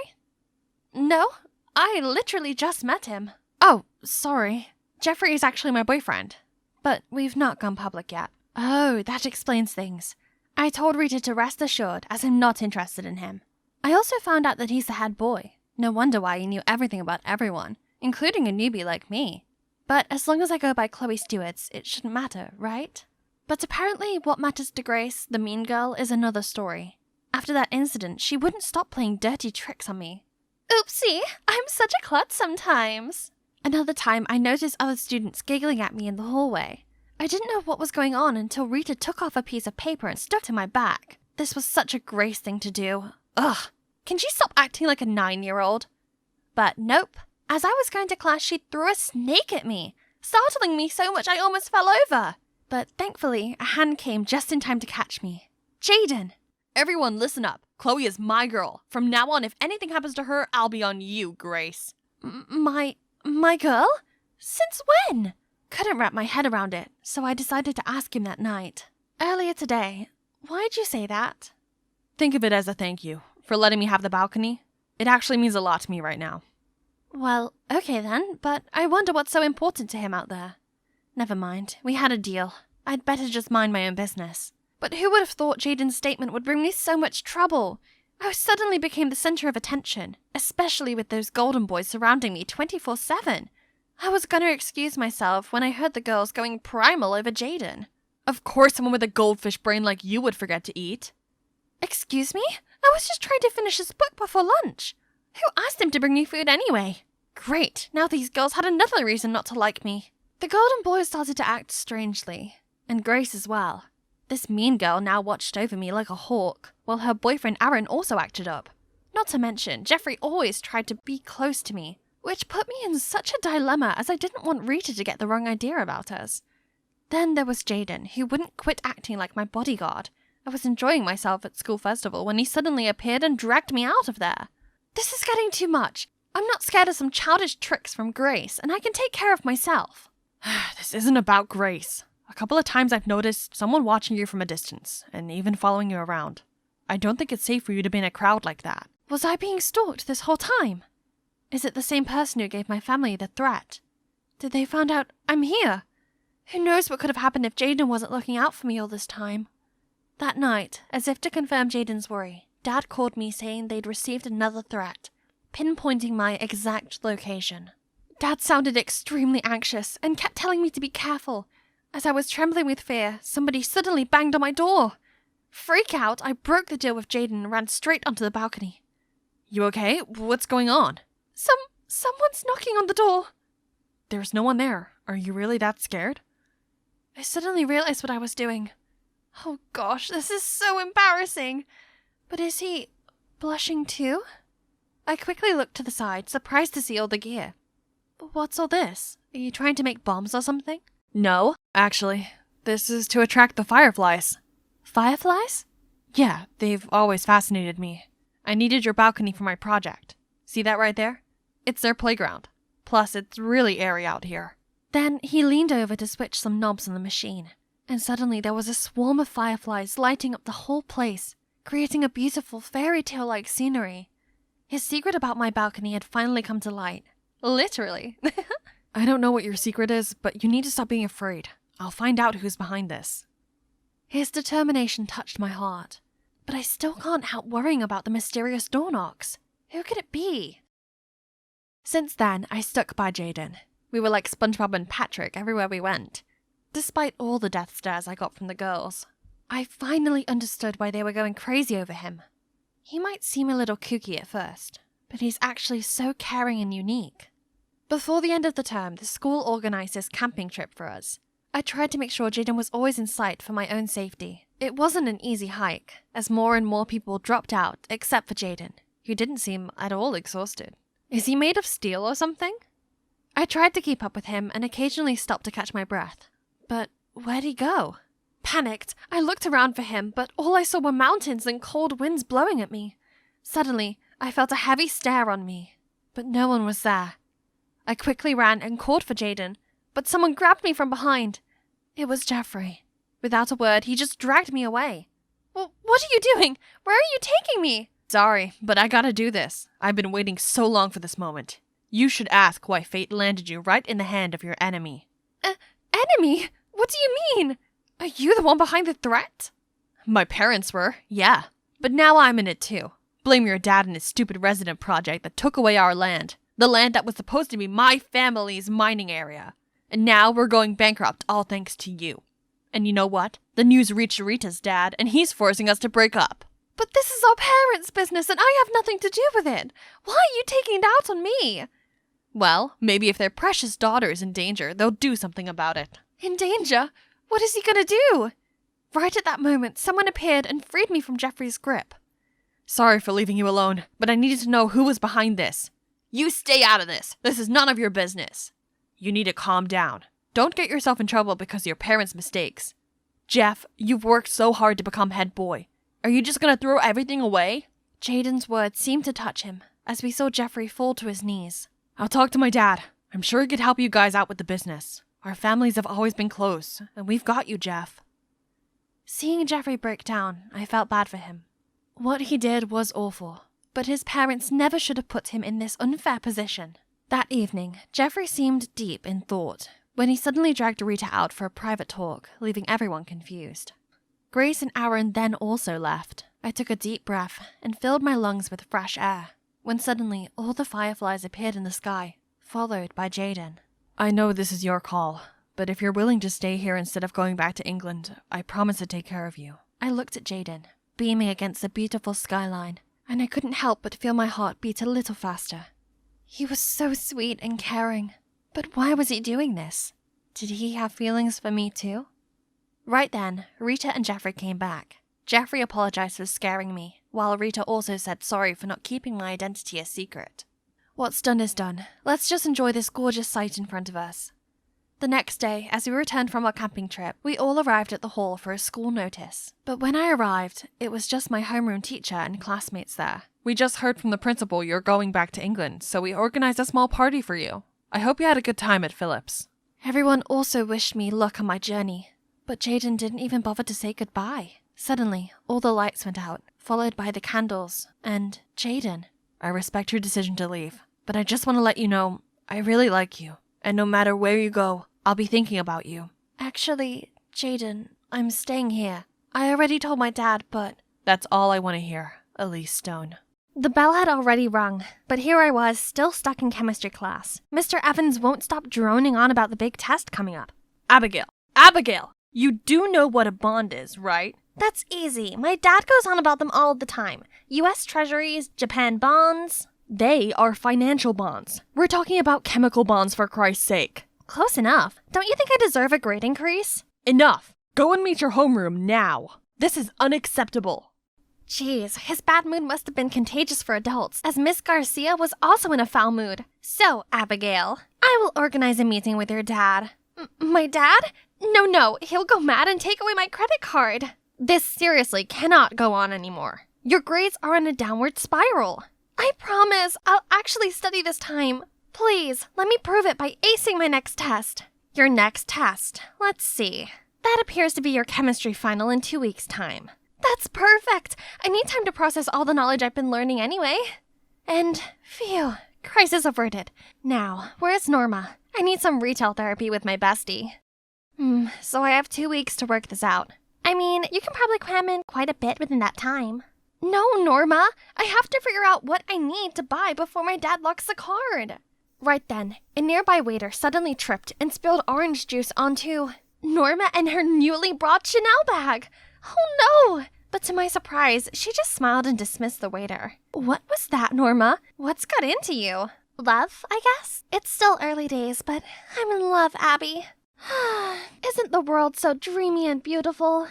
No, I literally just met him. Oh, sorry. Jeffrey is actually my boyfriend, but we've not gone public yet. Oh, that explains things. I told Rita to rest assured, as I'm not interested in him. I also found out that he's the head boy. No wonder why he knew everything about everyone, including a newbie like me. But as long as I go by Chloe Stewart's, it shouldn't matter, right? But apparently what matters to Grace, the mean girl, is another story. After that incident, she wouldn't stop playing dirty tricks on me. Oopsie, I'm such a klutz sometimes. Another time, I noticed other students giggling at me in the hallway. I didn't know what was going on until Rita took off a piece of paper and stuck to my back. This was such a Grace thing to do. Ugh, can she stop acting like a 9-year-old? But nope. As I was going to class, she threw a snake at me, startling me so much I almost fell over. But thankfully, a hand came just in time to catch me. Jaden! Everyone listen up. Chloe is my girl. From now on, if anything happens to her, I'll be on you, Grace. My girl? Since when? Couldn't wrap my head around it, so I decided to ask him that night. Earlier today. Why'd you say that? Think of it as a thank you for letting me have the balcony. It actually means a lot to me right now. Well, okay then, but I wonder what's so important to him out there. Never mind, we had a deal. I'd better just mind my own business. But who would have thought Jaden's statement would bring me so much trouble? I suddenly became the center of attention, especially with those golden boys surrounding me 24/7. I was gonna excuse myself when I heard the girls going primal over Jaden. Of course someone with a goldfish brain like you would forget to eat. Excuse me? I was just trying to finish this book before lunch. Who asked him to bring me food anyway? Great, now these girls had another reason not to like me. The golden boys started to act strangely, and Grace as well. This mean girl now watched over me like a hawk, while her boyfriend Aaron also acted up. Not to mention, Jeffrey always tried to be close to me, which put me in such a dilemma as I didn't want Rita to get the wrong idea about us. Then there was Jaden, who wouldn't quit acting like my bodyguard. I was enjoying myself at school festival when he suddenly appeared and dragged me out of there. This is getting too much. I'm not scared of some childish tricks from Grace, and I can take care of myself. This isn't about Grace. A couple of times I've noticed someone watching you from a distance, and even following you around. I don't think it's safe for you to be in a crowd like that. Was I being stalked this whole time? Is it the same person who gave my family the threat? Did they find out I'm here? Who knows what could have happened if Jaden wasn't looking out for me all this time? That night, as if to confirm Jaden's worry, Dad called me saying they'd received another threat, pinpointing my exact location. Dad sounded extremely anxious and kept telling me to be careful. As I was trembling with fear, somebody suddenly banged on my door. Freak out, I broke the deal with Jaden and ran straight onto the balcony. You okay? What's going on? Someone's knocking on the door. There's no one there. Are you really that scared? I suddenly realized what I was doing. Oh gosh, this is so embarrassing. But is he blushing too? I quickly looked to the side, surprised to see all the gear. What's all this? Are you trying to make bombs or something? No, actually. This is to attract the fireflies. Fireflies? Yeah, they've always fascinated me. I needed your balcony for my project. See that right there? It's their playground. Plus, it's really airy out here. Then he leaned over to switch some knobs on the machine, and suddenly there was a swarm of fireflies lighting up the whole place, creating a beautiful fairy tale-like scenery. His secret about my balcony had finally come to light. Literally. I don't know what your secret is, but you need to stop being afraid. I'll find out who's behind this. His determination touched my heart, but I still can't help worrying about the mysterious door knocks. Who could it be? Since then, I stuck by Jaden. We were like SpongeBob and Patrick everywhere we went. Despite all the death stares I got from the girls, I finally understood why they were going crazy over him. He might seem a little kooky at first, but he's actually so caring and unique. Before the end of the term, the school organized this camping trip for us. I tried to make sure Jaden was always in sight for my own safety. It wasn't an easy hike, as more and more people dropped out, except for Jaden, who didn't seem at all exhausted. Is he made of steel or something? I tried to keep up with him and occasionally stopped to catch my breath. But where'd he go? Panicked, I looked around for him, but all I saw were mountains and cold winds blowing at me. Suddenly, I felt a heavy stare on me, but no one was there. I quickly ran and called for Jaden, but someone grabbed me from behind. It was Jeffrey. Without a word, he just dragged me away. Well, what are you doing? Where are you taking me? Sorry, but I gotta do this. I've been waiting so long for this moment. You should ask why fate landed you right in the hand of your enemy. Enemy? What do you mean? Are you the one behind the threat? My parents were, yeah. But now I'm in it too. Blame your dad and his stupid resident project that took away our land. The land that was supposed to be my family's mining area. And now we're going bankrupt, all thanks to you. And you know what? The news reached Rita's dad, and he's forcing us to break up. But this is our parents' business, and I have nothing to do with it. Why are you taking it out on me? Well, maybe if their precious daughter is in danger, they'll do something about it. In danger? What is he gonna do? Right at that moment, someone appeared and freed me from Jeffrey's grip. Sorry for leaving you alone, but I needed to know who was behind this. You stay out of this. This is none of your business. You need to calm down. Don't get yourself in trouble because of your parents' mistakes. Jeff, you've worked so hard to become head boy. Are you just gonna throw everything away? Jaden's words seemed to touch him, as we saw Jeffrey fall to his knees. I'll talk to my dad. I'm sure he could help you guys out with the business. Our families have always been close, and we've got you, Jeff. Seeing Jeffrey break down, I felt bad for him. What he did was awful, but his parents never should have put him in this unfair position. That evening, Jeffrey seemed deep in thought when he suddenly dragged Rita out for a private talk, leaving everyone confused. Grace and Aaron then also left. I took a deep breath and filled my lungs with fresh air, when suddenly all the fireflies appeared in the sky, followed by Jaden. I know this is your call, but if you're willing to stay here instead of going back to England, I promise to take care of you. I looked at Jaden, beaming against the beautiful skyline, and I couldn't help but feel my heart beat a little faster. He was so sweet and caring, but why was he doing this? Did he have feelings for me too? Right then, Rita and Jeffrey came back. Jeffrey apologized for scaring me, while Rita also said sorry for not keeping my identity a secret. What's done is done. Let's just enjoy this gorgeous sight in front of us. The next day, as we returned from our camping trip, we all arrived at the hall for a school notice. But when I arrived, it was just my homeroom teacher and classmates there. We just heard from the principal you're going back to England, so we organized a small party for you. I hope you had a good time at Phillips. Everyone also wished me luck on my journey, but Jaden didn't even bother to say goodbye. Suddenly, all the lights went out, followed by the candles, and Jaden. I respect your decision to leave, but I just want to let you know, I really like you, and no matter where you go, I'll be thinking about you. Actually, Jaden, I'm staying here. I already told my dad, but... That's all I want to hear, Elise Stone. The bell had already rung, but here I was, still stuck in chemistry class. Mr. Evans won't stop droning on about the big test coming up. Abigail! You do know what a bond is, right? That's easy. My dad goes on about them all the time. U.S. Treasuries, Japan bonds. They are financial bonds. We're talking about chemical bonds, for Christ's sake. Close enough. Don't you think I deserve a grade increase? Enough! Go and meet your homeroom now. This is unacceptable. Jeez, his bad mood must have been contagious for adults, as Miss Garcia was also in a foul mood. So, Abigail, I will organize a meeting with your dad. My dad? No, he'll go mad and take away my credit card. This seriously cannot go on anymore. Your grades are in a downward spiral. I promise I'll actually study this time. Please, let me prove it by acing my next test. Your next test. Let's see. That appears to be your chemistry final in 2 weeks' time. That's perfect. I need time to process all the knowledge I've been learning anyway. And, phew, crisis averted. Now, where's Norma? I need some retail therapy with my bestie. So I have 2 weeks to work this out. I mean, you can probably cram in quite a bit within that time. No, Norma, I have to figure out what I need to buy before my dad locks the card. Right then, a nearby waiter suddenly tripped and spilled orange juice onto Norma and her newly brought Chanel bag. Oh no! But to my surprise, she just smiled and dismissed the waiter. What was that, Norma? What's got into you? Love, I guess? It's still early days, but I'm in love, Abby. Isn't the world so dreamy and beautiful?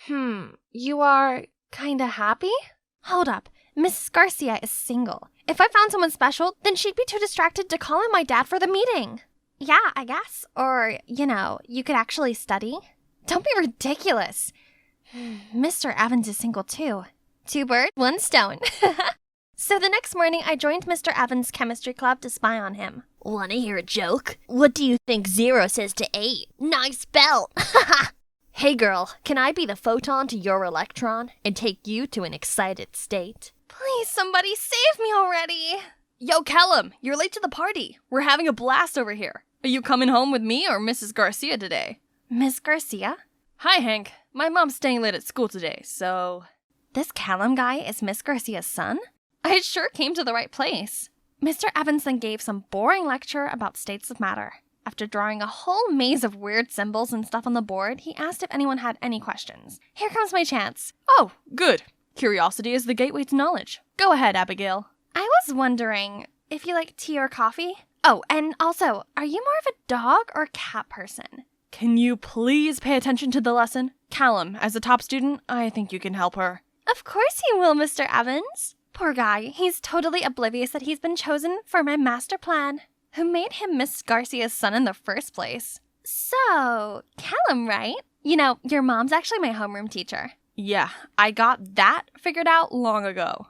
You are kinda happy? Hold up. Mrs. Garcia is single. If I found someone special, then she'd be too distracted to call in my dad for the meeting. Yeah, I guess. Or, you could actually study. Don't be ridiculous. Mr. Evans is single too. 2 birds, 1 stone. So the next morning, I joined Mr. Evans' chemistry club to spy on him. Wanna hear a joke? What do you think 0 says to 8? Nice belt! Hey girl, can I be the photon to your electron and take you to an excited state? Please, somebody save me already. Yo, Callum, you're late to the party. We're having a blast over here. Are you coming home with me or Mrs. Garcia today? Miss Garcia? Hi, Hank. My mom's staying late at school today, so... This Callum guy is Miss Garcia's son? I sure came to the right place. Mr. Evans then gave some boring lecture about states of matter. After drawing a whole maze of weird symbols and stuff on the board, he asked if anyone had any questions. Here comes my chance. Oh, good. Curiosity is the gateway to knowledge. Go ahead, Abigail. I was wondering if you like tea or coffee? Oh, and also, are you more of a dog or cat person? Can you please pay attention to the lesson? Callum, as a top student, I think you can help her. Of course you will, Mr. Evans. Poor guy, he's totally oblivious that he's been chosen for my master plan. Who made him Miss Garcia's son in the first place? So, Callum, right? Your mom's actually my homeroom teacher. Yeah, I got that figured out long ago.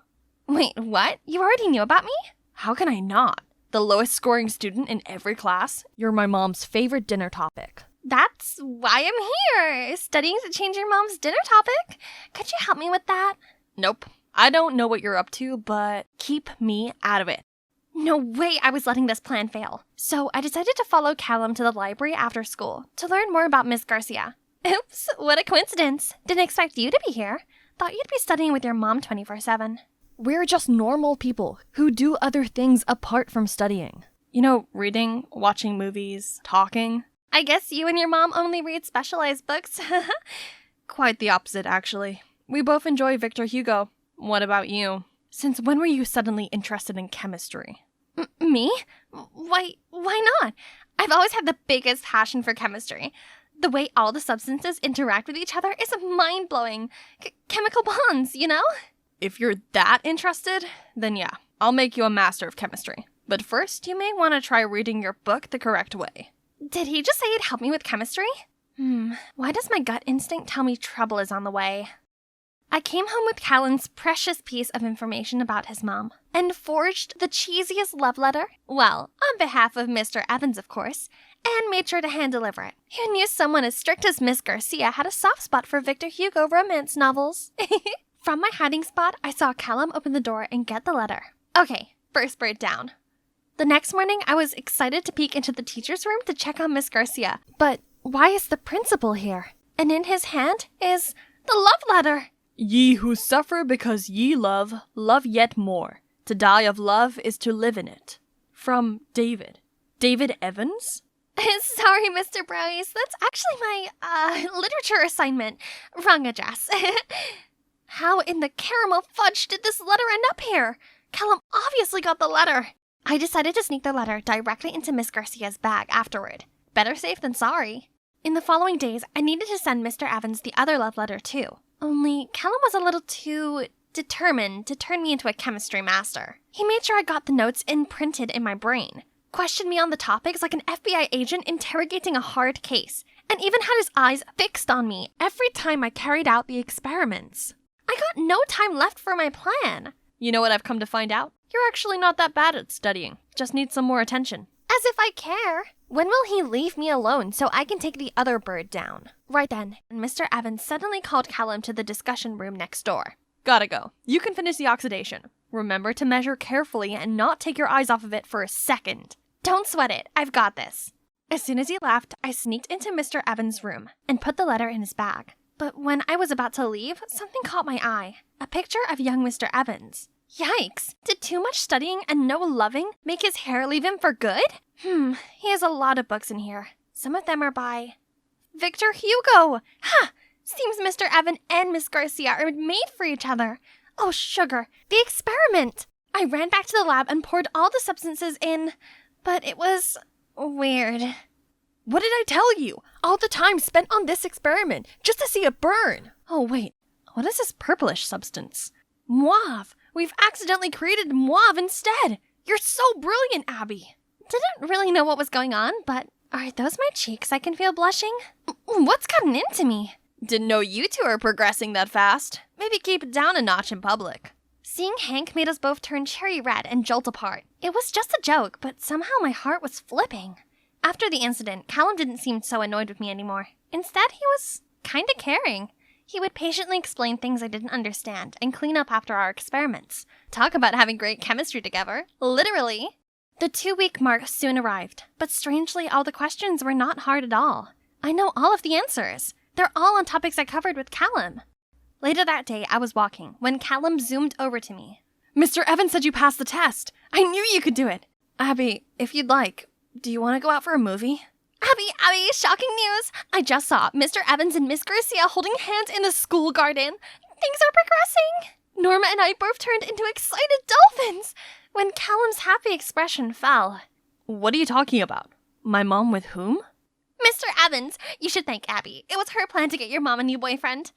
Wait, what? You already knew about me? How can I not? The lowest scoring student in every class. You're my mom's favorite dinner topic. That's why I'm here, studying to change your mom's dinner topic. Could you help me with that? Nope. I don't know what you're up to, but keep me out of it. No way I was letting this plan fail. So I decided to follow Callum to the library after school to learn more about Miss Garcia. Oops, what a coincidence. Didn't expect you to be here. Thought you'd be studying with your mom 24/7. We're just normal people who do other things apart from studying. Reading, watching movies, talking. I guess you and your mom only read specialized books. Quite the opposite, actually. We both enjoy Victor Hugo. What about you? Since when were you suddenly interested in chemistry? Me? Why not? I've always had the biggest passion for chemistry. The way all the substances interact with each other is mind-blowing. Chemical bonds, If you're that interested, then yeah, I'll make you a master of chemistry. But first, you may want to try reading your book the correct way. Did he just say he'd help me with chemistry? Why does my gut instinct tell me trouble is on the way? I came home with Callum's precious piece of information about his mom and forged the cheesiest love letter, well, on behalf of Mr. Evans, of course, and made sure to hand-deliver it. Who knew someone as strict as Miss Garcia had a soft spot for Victor Hugo romance novels? From my hiding spot, I saw Callum open the door and get the letter. Okay, first bird down. The next morning, I was excited to peek into the teacher's room to check on Miss Garcia. But why is the principal here? And in his hand is the love letter. Ye who suffer because ye love, love yet more. To die of love is to live in it. From David. David Evans? Sorry, Mr. Bryce. That's actually my, literature assignment. Wrong address. How in the caramel fudge did this letter end up here? Callum obviously got the letter. I decided to sneak the letter directly into Miss Garcia's bag afterward. Better safe than sorry. In the following days, I needed to send Mr. Evans the other love letter too. Only Callum was a little too determined to turn me into a chemistry master. He made sure I got the notes imprinted in my brain, questioned me on the topics like an FBI agent interrogating a hard case, and even had his eyes fixed on me every time I carried out the experiments. I got no time left for my plan. You know what I've come to find out? You're actually not that bad at studying. Just need some more attention. As if I care. When will he leave me alone so I can take the other bird down? Right then, Mr. Evans suddenly called Callum to the discussion room next door. Gotta go. You can finish the oxidation. Remember to measure carefully and not take your eyes off of it for a second. Don't sweat it. I've got this. As soon as he left, I sneaked into Mr. Evans' room and put the letter in his bag. But when I was about to leave, something caught my eye. A picture of young Mr. Evans. Yikes! Did too much studying and no loving make his hair leave him for good? He has a lot of books in here. Some of them are by Victor Hugo! Ha! Seems Mr. Evan and Miss Garcia are made for each other. Oh, sugar, the experiment! I ran back to the lab and poured all the substances in, but it was weird. What did I tell you? All the time spent on this experiment, just to see it burn. Oh, wait, what is this purplish substance? Mauve! We've accidentally created mauve instead! You're so brilliant, Abby! Didn't really know what was going on, but are those my cheeks I can feel blushing? What's gotten into me? Didn't know you two are progressing that fast. Maybe keep it down a notch in public. Seeing Hank made us both turn cherry red and jolt apart. It was just a joke, but somehow my heart was flipping. After the incident, Callum didn't seem so annoyed with me anymore. Instead, he was kinda caring. He would patiently explain things I didn't understand and clean up after our experiments. Talk about having great chemistry together. Literally. The 2-week mark soon arrived, but strangely, all the questions were not hard at all. I know all of the answers. They're all on topics I covered with Callum. Later that day, I was walking when Callum zoomed over to me. Mr. Evans said you passed the test. I knew you could do it. Abby, if you'd like, do you want to go out for a movie? Abby, shocking news! I just saw Mr. Evans and Miss Garcia holding hands in the school garden. Things are progressing. Norma and I both turned into excited dolphins when Callum's happy expression fell. What are you talking about? My mom with whom? Mr. Evans, you should thank Abby. It was her plan to get your mom a new boyfriend.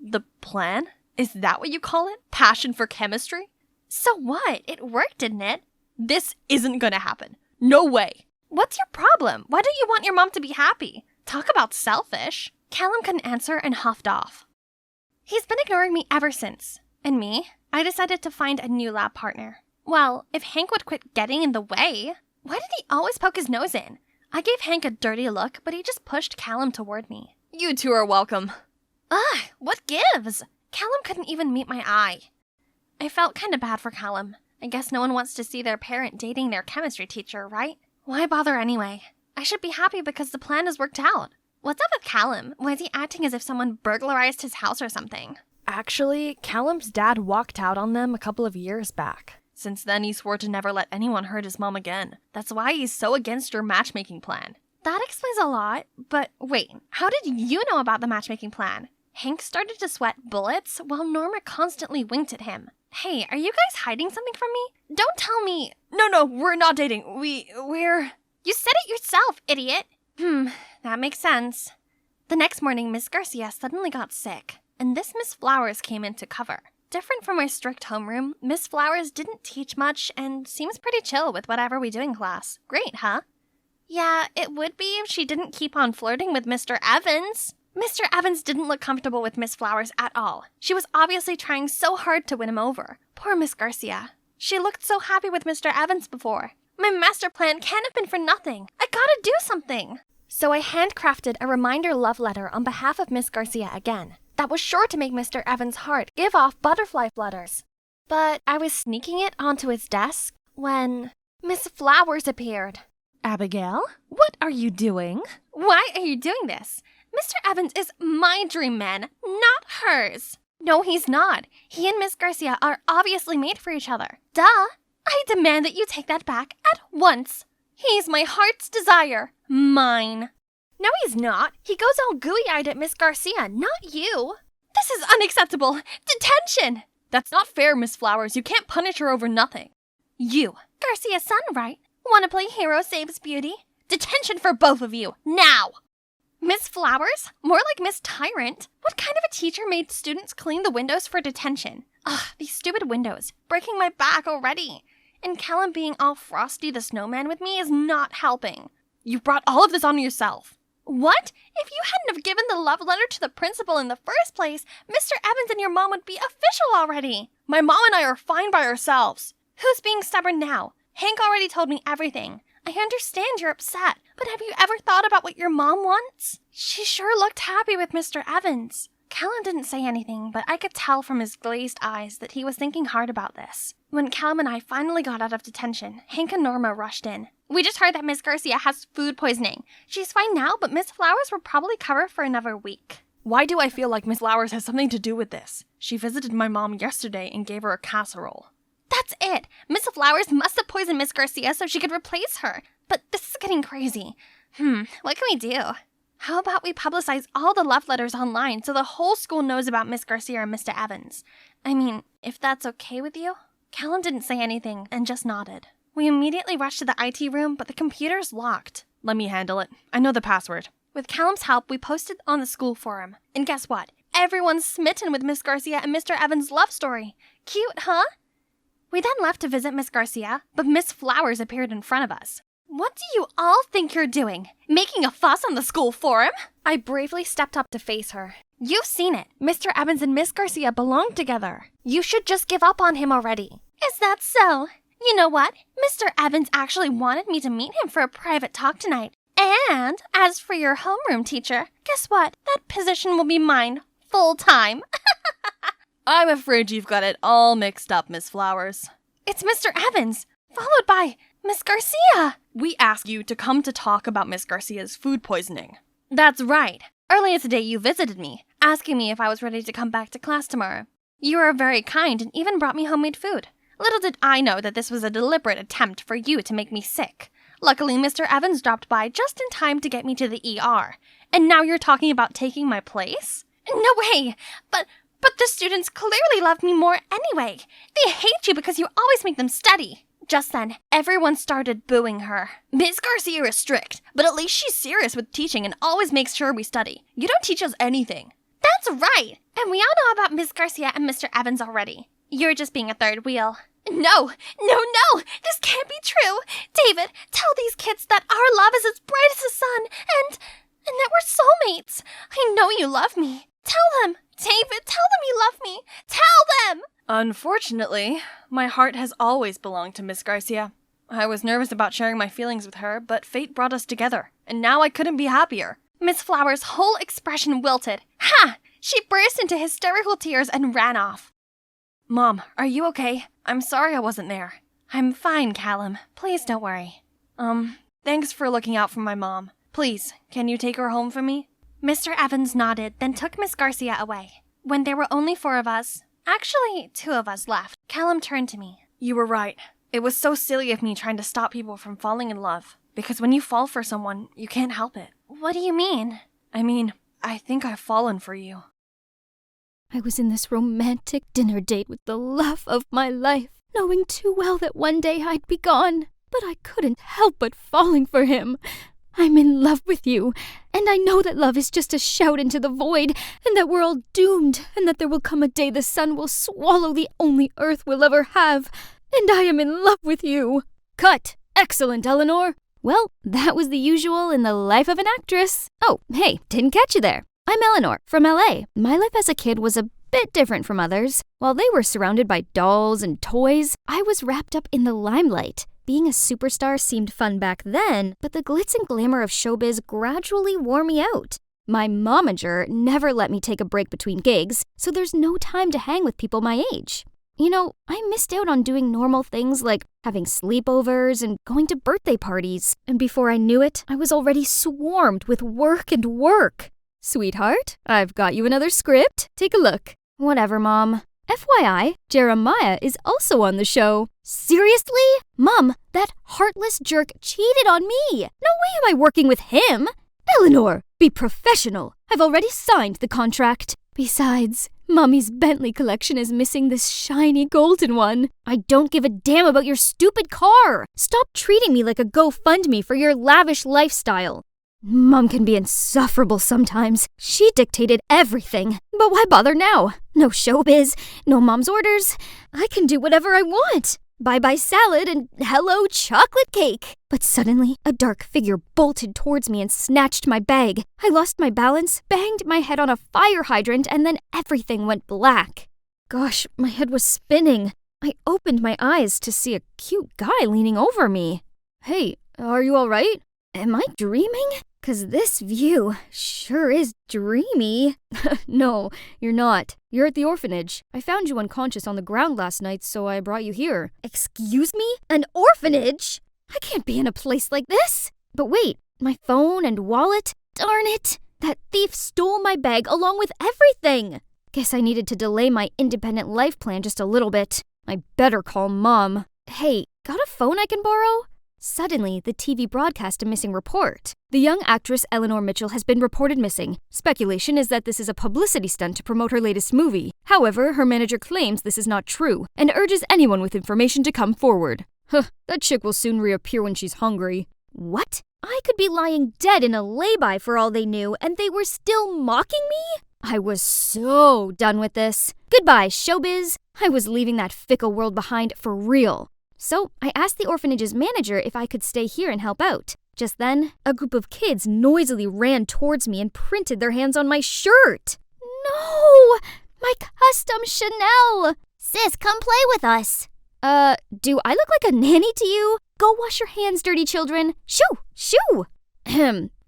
The plan? Is that what you call it? Passion for chemistry? So what? It worked, didn't it? This isn't gonna happen. No way. What's your problem? Why don't you want your mom to be happy? Talk about selfish. Callum couldn't answer and huffed off. He's been ignoring me ever since. And me? I decided to find a new lab partner. Well, if Hank would quit getting in the way. Why did he always poke his nose in? I gave Hank a dirty look, but he just pushed Callum toward me. You two are welcome. Ugh, what gives? Callum couldn't even meet my eye. I felt kind of bad for Callum. I guess no one wants to see their parent dating their chemistry teacher, right? Why bother anyway? I should be happy because the plan has worked out. What's up with Callum? Why is he acting as if someone burglarized his house or something? Actually, Callum's dad walked out on them a couple of years back. Since then, he swore to never let anyone hurt his mom again. That's why he's so against your matchmaking plan. That explains a lot, but wait, how did you know about the matchmaking plan? Hank started to sweat bullets while Norma constantly winked at him. Hey, are you guys hiding something from me? Don't tell me. No, we're not dating. We're... You said it yourself, idiot. That makes sense. The next morning, Miss Garcia suddenly got sick, and this Miss Flowers came in to cover. Different from our strict homeroom, Miss Flowers didn't teach much and seems pretty chill with whatever we do in class. Great, huh? Yeah, it would be if she didn't keep on flirting with Mr. Evans. Mr. Evans didn't look comfortable with Miss Flowers at all. She was obviously trying so hard to win him over. Poor Miss Garcia. She looked so happy with Mr. Evans before. My master plan can't have been for nothing. I gotta do something. So I handcrafted a reminder love letter on behalf of Miss Garcia again. That was sure to make Mr. Evans' heart give off butterfly flutters. But I was sneaking it onto his desk when Miss Flowers appeared. Abigail, what are you doing? Why are you doing this? Mr. Evans is my dream man, not hers. No, he's not. He and Miss Garcia are obviously made for each other. Duh. I demand that you take that back at once. He's my heart's desire. Mine. No, he's not. He goes all gooey-eyed at Miss Garcia, not you. This is unacceptable. Detention! That's not fair, Miss Flowers. You can't punish her over nothing. You. Garcia's son, right? Wanna play hero saves beauty? Detention for both of you, now! Miss Flowers? More like Miss Tyrant. What kind of a teacher made students clean the windows for detention? Ugh, these stupid windows. Breaking my back already. And Callum being all Frosty the Snowman with me is not helping. You brought all of this on yourself. What? If you hadn't have given the love letter to the principal in the first place, Mr. Evans and your mom would be official already. My mom and I are fine by ourselves. Who's being stubborn now? Hank already told me everything. I understand you're upset, but have you ever thought about what your mom wants? She sure looked happy with Mr. Evans. Callum didn't say anything, but I could tell from his glazed eyes that he was thinking hard about this. When Callum and I finally got out of detention, Hank and Norma rushed in. We just heard that Miss Garcia has food poisoning. She's fine now, but Miss Flowers will probably cover for another week. Why do I feel like Miss Flowers has something to do with this? She visited my mom yesterday and gave her a casserole. That's it! Miss Flowers must have poisoned Miss Garcia so she could replace her. But this is getting crazy. What can we do? How about we publicize all the love letters online so the whole school knows about Miss Garcia and Mr. Evans? I mean, if that's okay with you? Callum didn't say anything and just nodded. We immediately rushed to the IT room, but the computer's locked. Let me handle it. I know the password. With Callum's help, we posted on the school forum. And guess what? Everyone's smitten with Miss Garcia and Mr. Evans' love story. Cute, huh? We then left to visit Miss Garcia, but Miss Flowers appeared in front of us. What do you all think you're doing? Making a fuss on the school forum? I bravely stepped up to face her. You've seen it. Mr. Evans and Miss Garcia belong together. You should just give up on him already. Is that so? You know what? Mr. Evans actually wanted me to meet him for a private talk tonight. And as for your homeroom teacher, guess what? That position will be mine full time. I'm afraid you've got it all mixed up, Miss Flowers. It's Mr. Evans, followed by Miss Garcia. We asked you to come to talk about Miss Garcia's food poisoning. That's right. Earlier today you visited me, asking me if I was ready to come back to class tomorrow. You were very kind and even brought me homemade food. Little did I know that this was a deliberate attempt for you to make me sick. Luckily, Mr. Evans dropped by just in time to get me to the ER. And now you're talking about taking my place? No way! But the students clearly love me more anyway. They hate you because you always make them study. Just then, everyone started booing her. Miss Garcia is strict, but at least she's serious with teaching and always makes sure we study. You don't teach us anything. That's right! And we all know about Miss Garcia and Mr. Evans already. You're just being a third wheel. No! This can't be true! David, tell these kids that our love is as bright as the sun, and that we're soulmates. I know you love me. Tell them! David, tell them you love me! Tell them! Unfortunately, my heart has always belonged to Miss Garcia. I was nervous about sharing my feelings with her, but fate brought us together, and now I couldn't be happier. Miss Flowers' whole expression wilted. Ha! She burst into hysterical tears and ran off. Mom, are you okay? I'm sorry I wasn't there. I'm fine, Callum. Please don't worry. Thanks for looking out for my mom. Please, can you take her home for me? Mr. Evans nodded, then took Miss Garcia away. When there were only 4 of us, actually 2 of us left, Callum turned to me. You were right. It was so silly of me trying to stop people from falling in love. Because when you fall for someone, you can't help it. What do you mean? I think I've fallen for you. I was in this romantic dinner date with the love of my life, knowing too well that one day I'd be gone. But I couldn't help but falling for him. I'm in love with you, and I know that love is just a shout into the void, and that we're all doomed, and that there will come a day the sun will swallow the only earth we'll ever have, and I am in love with you. Cut! Excellent, Eleanor! Well, that was the usual in the life of an actress. Oh, hey, didn't catch you there. I'm Eleanor, from LA. My life as a kid was a bit different from others. While they were surrounded by dolls and toys, I was wrapped up in the limelight. Being a superstar seemed fun back then, but the glitz and glamour of showbiz gradually wore me out. My momager never let me take a break between gigs, so there's no time to hang with people my age. You know, I missed out on doing normal things like having sleepovers and going to birthday parties, and before I knew it, I was already swarmed with work and work. Sweetheart, I've got you another script. Take a look. Whatever, Mom. FYI, Jeremiah is also on the show. Seriously? Mom, that heartless jerk cheated on me. No way am I working with him. Eleanor, be professional. I've already signed the contract. Besides, Mommy's Bentley collection is missing this shiny golden one. I don't give a damn about your stupid car. Stop treating me like a GoFundMe for your lavish lifestyle. Mom can be insufferable sometimes. She dictated everything. But why bother now? No showbiz, no Mom's orders. I can do whatever I want. Bye-bye salad and hello chocolate cake. But suddenly, a dark figure bolted towards me and snatched my bag. I lost my balance, banged my head on a fire hydrant, and then everything went black. Gosh, my head was spinning. I opened my eyes to see a cute guy leaning over me. Hey, are you all right? Am I dreaming? 'Cause this view sure is dreamy. No, you're not. You're at the orphanage. I found you unconscious on the ground last night, so I brought you here. Excuse me? An orphanage? I can't be in a place like this. But wait, my phone and wallet? Darn it! That thief stole my bag along with everything. Guess I needed to delay my independent life plan just a little bit. I better call Mom. Hey, got a phone I can borrow? Suddenly, the TV broadcast a missing report. The young actress Eleanor Mitchell has been reported missing. Speculation is that this is a publicity stunt to promote her latest movie. However, her manager claims this is not true and urges anyone with information to come forward. That chick will soon reappear when she's hungry. What? I could be lying dead in a lay-by for all they knew, and they were still mocking me? I was so done with this. Goodbye, showbiz. I was leaving that fickle world behind for real. So I asked the orphanage's manager if I could stay here and help out. Just then, a group of kids noisily ran towards me and printed their hands on my shirt. No! My custom Chanel! Sis, come play with us. Do I look like a nanny to you? Go wash your hands, dirty children. Shoo! Shoo!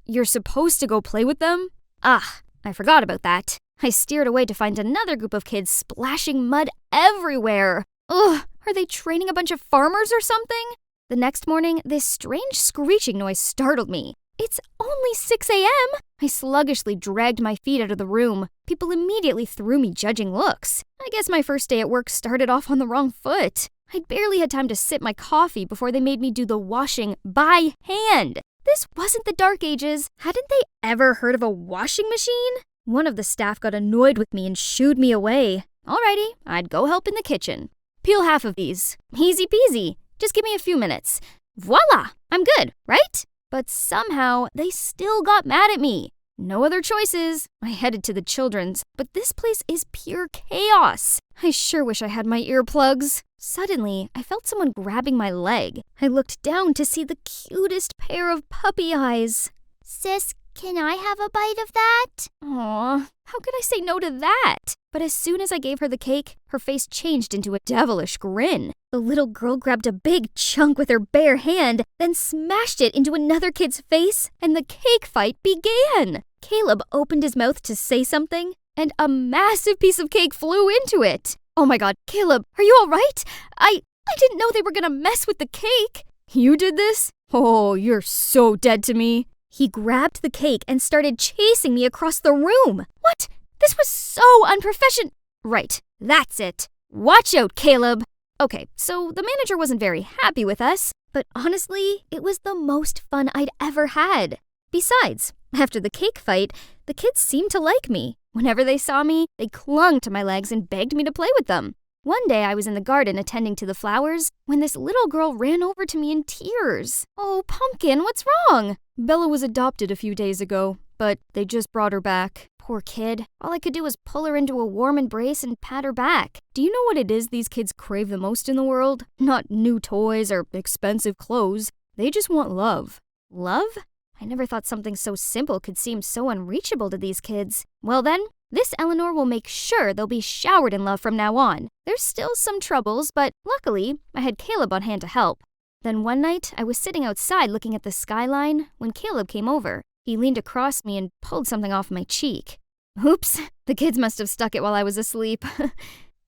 You're supposed to go play with them? Ah, I forgot about that. I steered away to find another group of kids splashing mud everywhere. Ugh, are they training a bunch of farmers or something? The next morning, this strange screeching noise startled me. It's only 6 a.m. I sluggishly dragged my feet out of the room. People immediately threw me judging looks. I guess my first day at work started off on the wrong foot. I'd barely had time to sip my coffee before they made me do the washing by hand. This wasn't the Dark Ages. Hadn't they ever heard of a washing machine? One of the staff got annoyed with me and shooed me away. Alrighty, I'd go help in the kitchen. Peel half of these. Easy peasy. Just give me a few minutes. Voila! I'm good, right? But somehow, they still got mad at me. No other choices. I headed to the children's, but this place is pure chaos. I sure wish I had my earplugs. Suddenly, I felt someone grabbing my leg. I looked down to see the cutest pair of puppy eyes. Sis, can I have a bite of that? Aw, how could I say no to that? But as soon as I gave her the cake, her face changed into a devilish grin. The little girl grabbed a big chunk with her bare hand, then smashed it into another kid's face, and the cake fight began. Caleb opened his mouth to say something, and a massive piece of cake flew into it. Oh my god, Caleb, are you all right? I didn't know they were gonna mess with the cake. You did this? Oh, you're so dead to me. He grabbed the cake and started chasing me across the room. What? This was so unprofessional. Right, that's it. Watch out, Caleb. Okay, so the manager wasn't very happy with us, but honestly, it was the most fun I'd ever had. Besides, after the cake fight, the kids seemed to like me. Whenever they saw me, they clung to my legs and begged me to play with them. One day I was in the garden attending to the flowers when this little girl ran over to me in tears. Oh, Pumpkin, what's wrong? Bella was adopted a few days ago, but they just brought her back. Poor kid. All I could do was pull her into a warm embrace and pat her back. Do you know what it is these kids crave the most in the world? Not new toys or expensive clothes. They just want love. Love? I never thought something so simple could seem so unreachable to these kids. Well then, this Eleanor will make sure they'll be showered in love from now on. There's still some troubles, but luckily, I had Caleb on hand to help. Then one night, I was sitting outside looking at the skyline when Caleb came over. He leaned across me and pulled something off my cheek. Oops, the kids must have stuck it while I was asleep.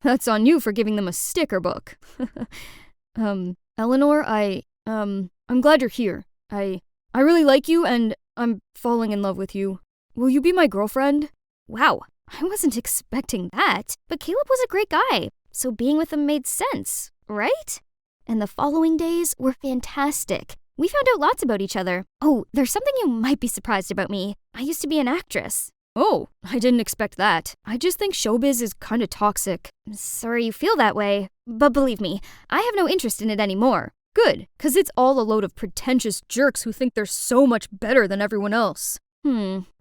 That's on you for giving them a sticker book. Eleanor, I'm glad you're here. I really like you and I'm falling in love with you. Will you be my girlfriend? Wow, I wasn't expecting that, but Caleb was a great guy, so being with him made sense, right? And the following days were fantastic. We found out lots about each other. Oh, there's something you might be surprised about me. I used to be an actress. Oh, I didn't expect that. I just think showbiz is kinda toxic. Sorry you feel that way, but believe me, I have no interest in it anymore. Good, 'cause it's all a load of pretentious jerks who think they're so much better than everyone else.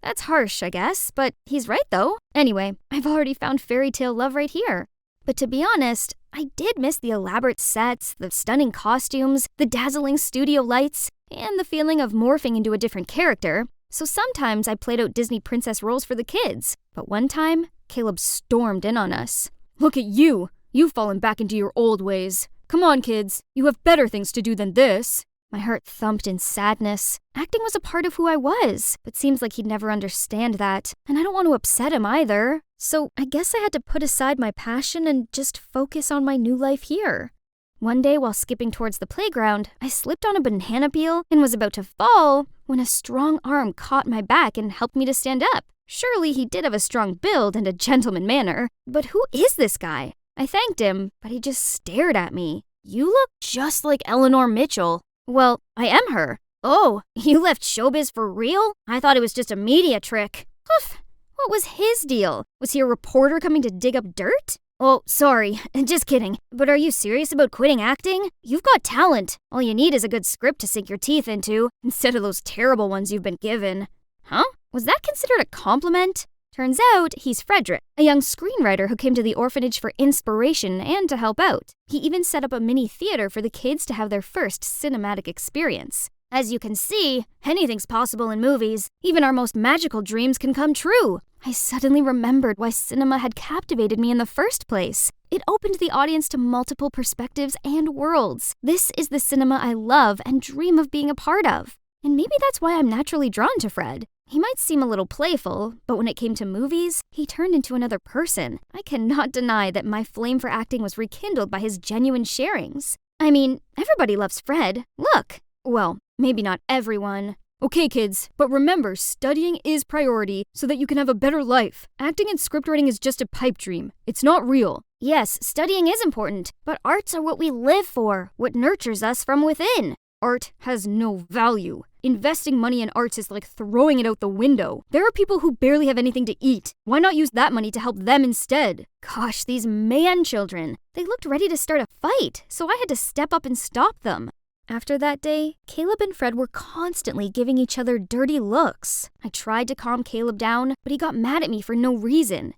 That's harsh, I guess, but he's right though. Anyway, I've already found fairy tale love right here. But to be honest, I did miss the elaborate sets, the stunning costumes, the dazzling studio lights, and the feeling of morphing into a different character. So sometimes I played out Disney princess roles for the kids. But one time, Caleb stormed in on us. Look at you! You've fallen back into your old ways. Come on, kids. You have better things to do than this. My heart thumped in sadness. Acting was a part of who I was, but seems like he'd never understand that. And I don't want to upset him either. So I guess I had to put aside my passion and just focus on my new life here. One day while skipping towards the playground, I slipped on a banana peel and was about to fall when a strong arm caught my back and helped me to stand up. Surely he did have a strong build and a gentleman manner. But who is this guy? I thanked him, but he just stared at me. You look just like Eleanor Mitchell. Well, I am her. Oh, you left showbiz for real? I thought it was just a media trick. Oof. What was his deal? Was he a reporter coming to dig up dirt? Oh, sorry, just kidding. But are you serious about quitting acting? You've got talent. All you need is a good script to sink your teeth into, instead of those terrible ones you've been given. Huh? Was that considered a compliment? Turns out he's Frederick, a young screenwriter who came to the orphanage for inspiration and to help out. He even set up a mini theater for the kids to have their first cinematic experience. As you can see, anything's possible in movies. Even our most magical dreams can come true. I suddenly remembered why cinema had captivated me in the first place. It opened the audience to multiple perspectives and worlds. This is the cinema I love and dream of being a part of. And maybe that's why I'm naturally drawn to Fred. He might seem a little playful, but when it came to movies, he turned into another person. I cannot deny that my flame for acting was rekindled by his genuine sharings. I mean, everybody loves Fred. Look. Well, maybe not everyone. Okay, kids, but remember, studying is priority so that you can have a better life. Acting and scriptwriting is just a pipe dream. It's not real. Yes, studying is important, but arts are what we live for, what nurtures us from within. Art has no value. Investing money in arts is like throwing it out the window. There are people who barely have anything to eat. Why not use that money to help them instead? Gosh, these man children. They looked ready to start a fight, so I had to step up and stop them. After that day, Caleb and Fred were constantly giving each other dirty looks. I tried to calm Caleb down, but he got mad at me for no reason.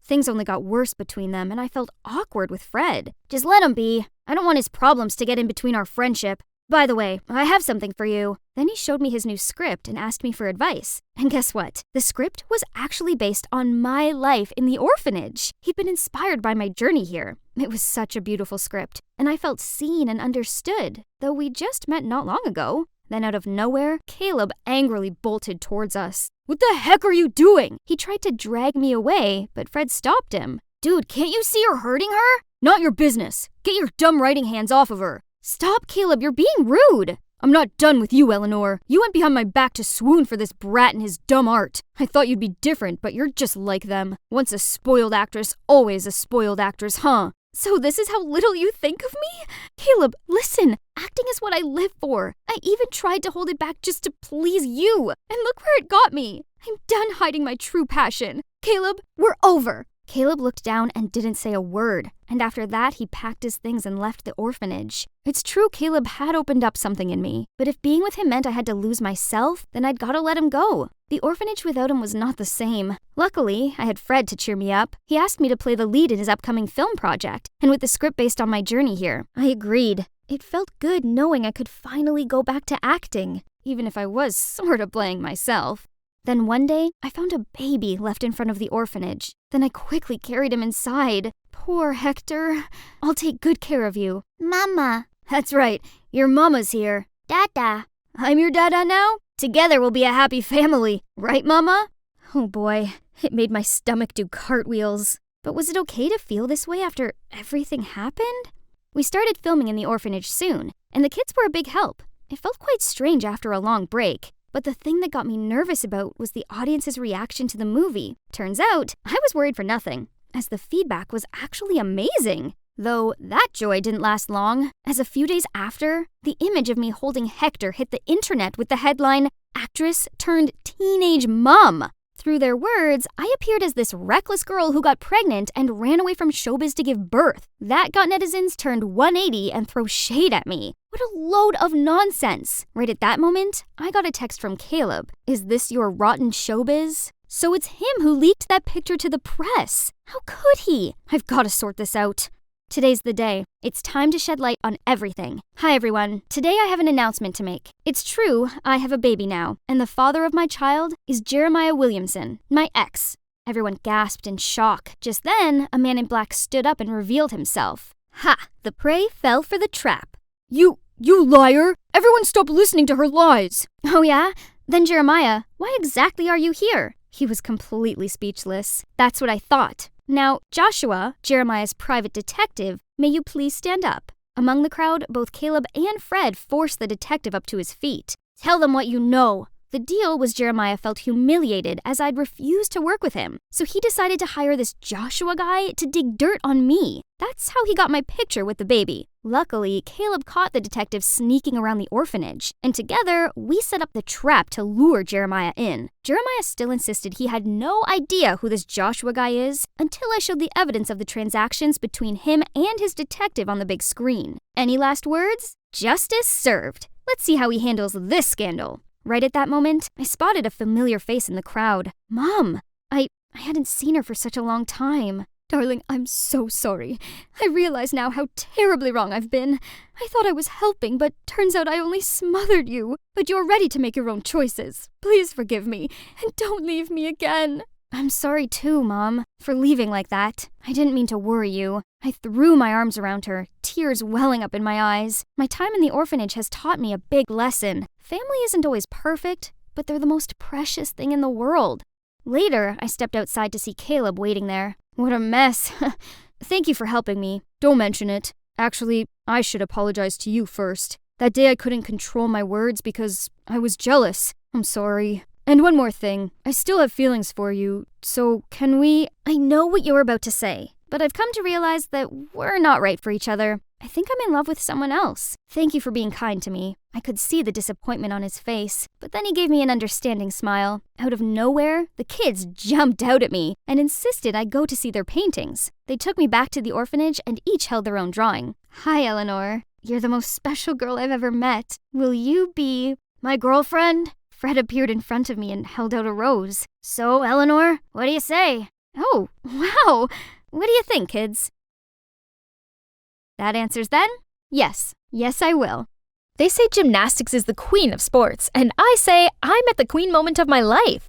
Things only got worse between them, and I felt awkward with Fred. Just let him be. I don't want his problems to get in between our friendship. By the way, I have something for you. Then he showed me his new script and asked me for advice. And guess what? The script was actually based on my life in the orphanage. He'd been inspired by my journey here. It was such a beautiful script, and I felt seen and understood, though we just met not long ago. Then out of nowhere, Caleb angrily bolted towards us. What the heck are you doing? He tried to drag me away, but Fred stopped him. Dude, can't you see you're hurting her? Not your business. Get your dumb writing hands off of her. Stop, Caleb, you're being rude. I'm not done with you, Eleanor. You went behind my back to swoon for this brat and his dumb art. I thought you'd be different, but you're just like them. Once a spoiled actress, always a spoiled actress, huh? So this is how little you think of me? Caleb, listen, acting is what I live for. I even tried to hold it back just to please you. And look where it got me. I'm done hiding my true passion. Caleb, we're over. Caleb looked down and didn't say a word, and after that he packed his things and left the orphanage. It's true Caleb had opened up something in me, but if being with him meant I had to lose myself, then I'd gotta let him go. The orphanage without him was not the same. Luckily, I had Fred to cheer me up. He asked me to play the lead in his upcoming film project, and with the script based on my journey here, I agreed. It felt good knowing I could finally go back to acting, even if I was sorta playing myself. Then one day, I found a baby left in front of the orphanage. Then I quickly carried him inside. Poor Hector. I'll take good care of you. Mama. That's right. Your mama's here. Dada. I'm your dada now? Together we'll be a happy family. Right, Mama? Oh boy, it made my stomach do cartwheels. But was it okay to feel this way after everything happened? We started filming in the orphanage soon, and the kids were a big help. It felt quite strange after a long break. But the thing that got me nervous about was the audience's reaction to the movie. Turns out, I was worried for nothing, as the feedback was actually amazing. Though that joy didn't last long, as a few days after, the image of me holding Hector hit the internet with the headline, "Actress turned teenage mom." Through their words, I appeared as this reckless girl who got pregnant and ran away from showbiz to give birth. That got netizens turned 180 and throw shade at me. What a load of nonsense. Right at that moment, I got a text from Caleb. Is this your rotten showbiz? So it's him who leaked that picture to the press. How could he? I've got to sort this out. Today's the day. It's time to shed light on everything. Hi everyone. Today I have an announcement to make. It's true, I have a baby now, and the father of my child is Jeremiah Williamson, my ex. Everyone gasped in shock. Just then, a man in black stood up and revealed himself. Ha! The prey fell for the trap. You liar! Everyone stop listening to her lies! Oh yeah? Then Jeremiah, why exactly are you here? He was completely speechless. That's what I thought. Now, Joshua, Jeremiah's private detective, may you please stand up? Among the crowd, both Caleb and Fred forced the detective up to his feet. Tell them what you know. The deal was Jeremiah felt humiliated as I'd refused to work with him, so he decided to hire this Joshua guy to dig dirt on me. That's how he got my picture with the baby. Luckily, Caleb caught the detective sneaking around the orphanage, and together, we set up the trap to lure Jeremiah in. Jeremiah still insisted he had no idea who this Joshua guy is until I showed the evidence of the transactions between him and his detective on the big screen. Any last words? Justice served. Let's see how he handles this scandal. Right at that moment, I spotted a familiar face in the crowd. Mom! I hadn't seen her for such a long time. Darling, I'm so sorry. I realize now how terribly wrong I've been. I thought I was helping, but turns out I only smothered you. But you're ready to make your own choices. Please forgive me, and don't leave me again. I'm sorry too, Mom, for leaving like that. I didn't mean to worry you. I threw my arms around her, tears welling up in my eyes. My time in the orphanage has taught me a big lesson. Family isn't always perfect, but they're the most precious thing in the world. Later, I stepped outside to see Caleb waiting there. What a mess. Thank you for helping me. Don't mention it. Actually, I should apologize to you first. That day I couldn't control my words because I was jealous. I'm sorry. And one more thing. I still have feelings for you, so can we— I know what you're about to say, but I've come to realize that we're not right for each other. I think I'm in love with someone else. Thank you for being kind to me. I could see the disappointment on his face, but then he gave me an understanding smile. Out of nowhere, the kids jumped out at me and insisted I go to see their paintings. They took me back to the orphanage and each held their own drawing. Hi, Eleanor. You're the most special girl I've ever met. Will you be my girlfriend? Fred appeared in front of me and held out a rose. So, Eleanor, what do you say? Oh, wow. What do you think, kids? That answers then? Yes. Yes, I will. They say gymnastics is the queen of sports, and I say I'm at the queen moment of my life.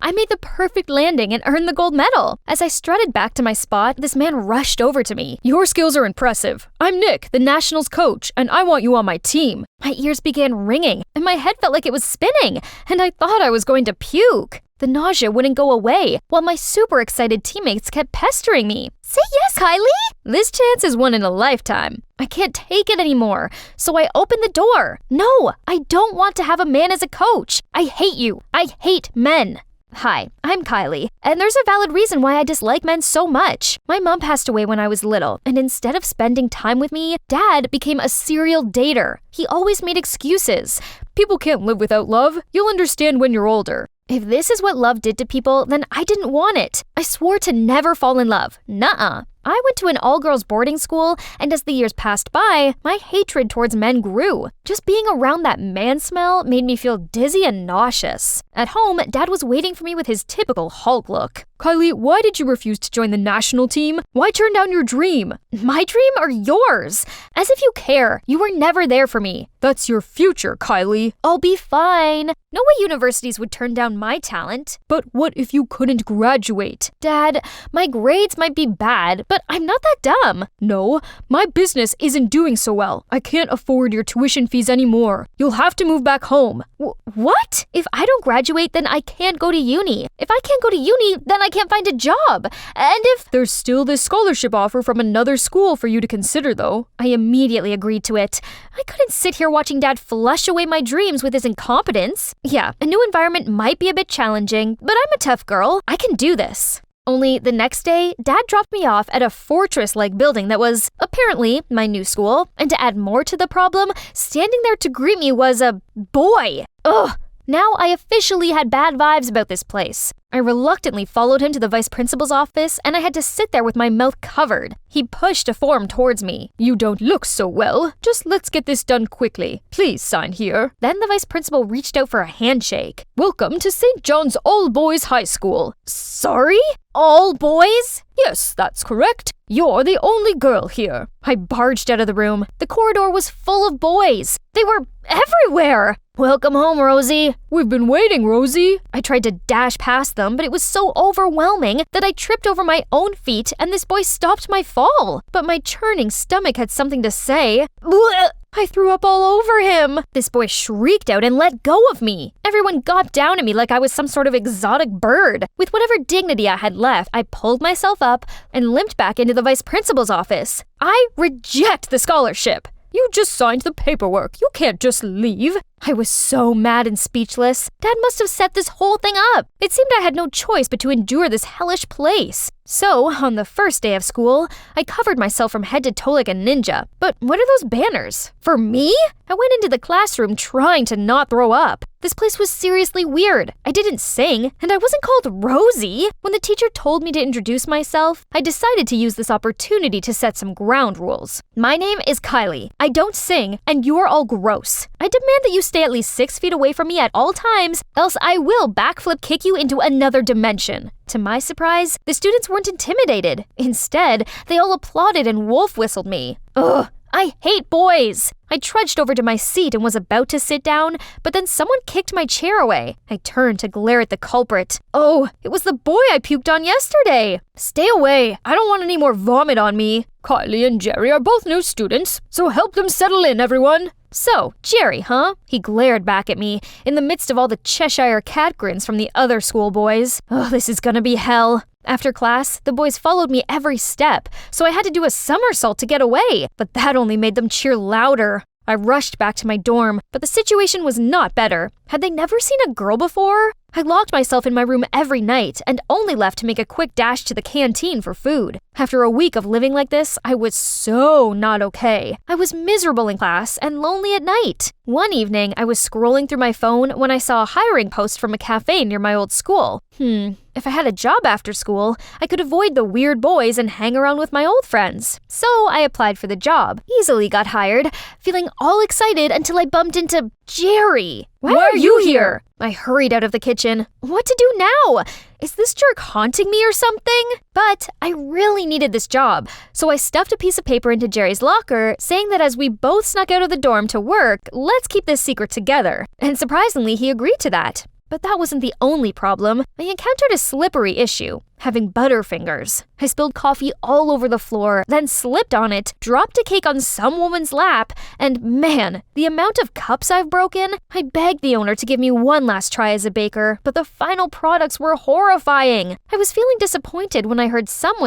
I made the perfect landing and earned the gold medal. As I strutted back to my spot, this man rushed over to me. Your skills are impressive. I'm Nick, the Nationals coach, and I want you on my team. My ears began ringing, and my head felt like it was spinning, and I thought I was going to puke. The nausea wouldn't go away, while my super excited teammates kept pestering me. Say yes, Kylie! This chance is one in a lifetime. I can't take it anymore, so I opened the door. No, I don't want to have a man as a coach. I hate you. I hate men. Hi, I'm Kylie, and there's a valid reason why I dislike men so much. My mom passed away when I was little, and instead of spending time with me, Dad became a serial dater. He always made excuses. People can't live without love. You'll understand when you're older. If this is what love did to people, then I didn't want it. I swore to never fall in love. Nuh-uh. I went to an all-girls boarding school, and as the years passed by, my hatred towards men grew. Just being around that man smell made me feel dizzy and nauseous. At home, Dad was waiting for me with his typical Hulk look. Kylie, why did you refuse to join the national team? Why turn down your dream? My dream or yours? As if you care. You were never there for me. That's your future, Kylie. I'll be fine. No way universities would turn down my talent. But what if you couldn't graduate? Dad, my grades might be bad, but I'm not that dumb. No, my business isn't doing so well. I can't afford your tuition fees anymore. You'll have to move back home. What? If I don't graduate, then I can't go to uni. If I can't go to uni, then I can't find a job. And if— There's still this scholarship offer from another school for you to consider, though. I immediately agreed to it. I couldn't sit here watching Dad flush away my dreams with his incompetence. Yeah, a new environment might be a bit challenging, but I'm a tough girl. I can do this. Only the next day, Dad dropped me off at a fortress-like building that was, apparently, my new school. And to add more to the problem, standing there to greet me was a boy. Ugh! Now I officially had bad vibes about this place. I reluctantly followed him to the vice principal's office, and I had to sit there with my mouth covered. He pushed a form towards me. You don't look so well. Just let's get this done quickly. Please sign here. Then the vice principal reached out for a handshake. Welcome to St. John's All Boys High School. Sorry? All boys? Yes, that's correct. You're the only girl here. I barged out of the room. The corridor was full of boys. They were everywhere. Welcome home, Rosie. We've been waiting, Rosie. I tried to dash past them, but it was so overwhelming that I tripped over my own feet and this boy stopped my fall. But my churning stomach had something to say. Blech! I threw up all over him. This boy shrieked out and let go of me. Everyone got down at me like I was some sort of exotic bird. With whatever dignity I had left, I pulled myself up and limped back into the vice principal's office. I reject the scholarship. You just signed the paperwork. You can't just leave. I was so mad and speechless. Dad must have set this whole thing up. It seemed I had no choice but to endure this hellish place. So, on the first day of school, I covered myself from head to toe like a ninja. But what are those banners? For me? I went into the classroom trying to not throw up. This place was seriously weird. I didn't sing, and I wasn't called Rosie. When the teacher told me to introduce myself, I decided to use this opportunity to set some ground rules. My name is Kylie. I don't sing, and you're all gross. I demand that you stay at least 6 feet away from me at all times, else I will backflip kick you into another dimension. To my surprise, the students weren't intimidated. Instead, they all applauded and wolf whistled me. Ugh, I hate boys! I trudged over to my seat and was about to sit down, but then someone kicked my chair away. I turned to glare at the culprit. Oh, it was the boy I puked on yesterday! Stay away! I don't want any more vomit on me. Kylie and Jerry are both new students, so help them settle in, everyone. So, Jerry, huh? He glared back at me in the midst of all the Cheshire cat grins from the other schoolboys. Oh, this is gonna be hell. After class, the boys followed me every step, so I had to do a somersault to get away, but that only made them cheer louder. I rushed back to my dorm, but the situation was not better. Had they never seen a girl before? I locked myself in my room every night and only left to make a quick dash to the canteen for food. After a week of living like this, I was so not okay. I was miserable in class and lonely at night. One evening, I was scrolling through my phone when I saw a hiring post from a cafe near my old school. If I had a job after school, I could avoid the weird boys and hang around with my old friends. So I applied for the job, easily got hired, feeling all excited until I bumped into Jerry. Why are you here? I hurried out of the kitchen. What to do now? Is this jerk haunting me or something? But I really needed this job, so I stuffed a piece of paper into Jerry's locker, saying that as we both snuck out of the dorm to work, let's keep this secret together. And surprisingly, he agreed to that. But that wasn't the only problem. I encountered a slippery issue, having butterfingers. I spilled coffee all over the floor, then slipped on it, dropped a cake on some woman's lap, and man, the amount of cups I've broken. I begged the owner to give me one last try as a baker, but the final products were horrifying. I was feeling disappointed when I heard someone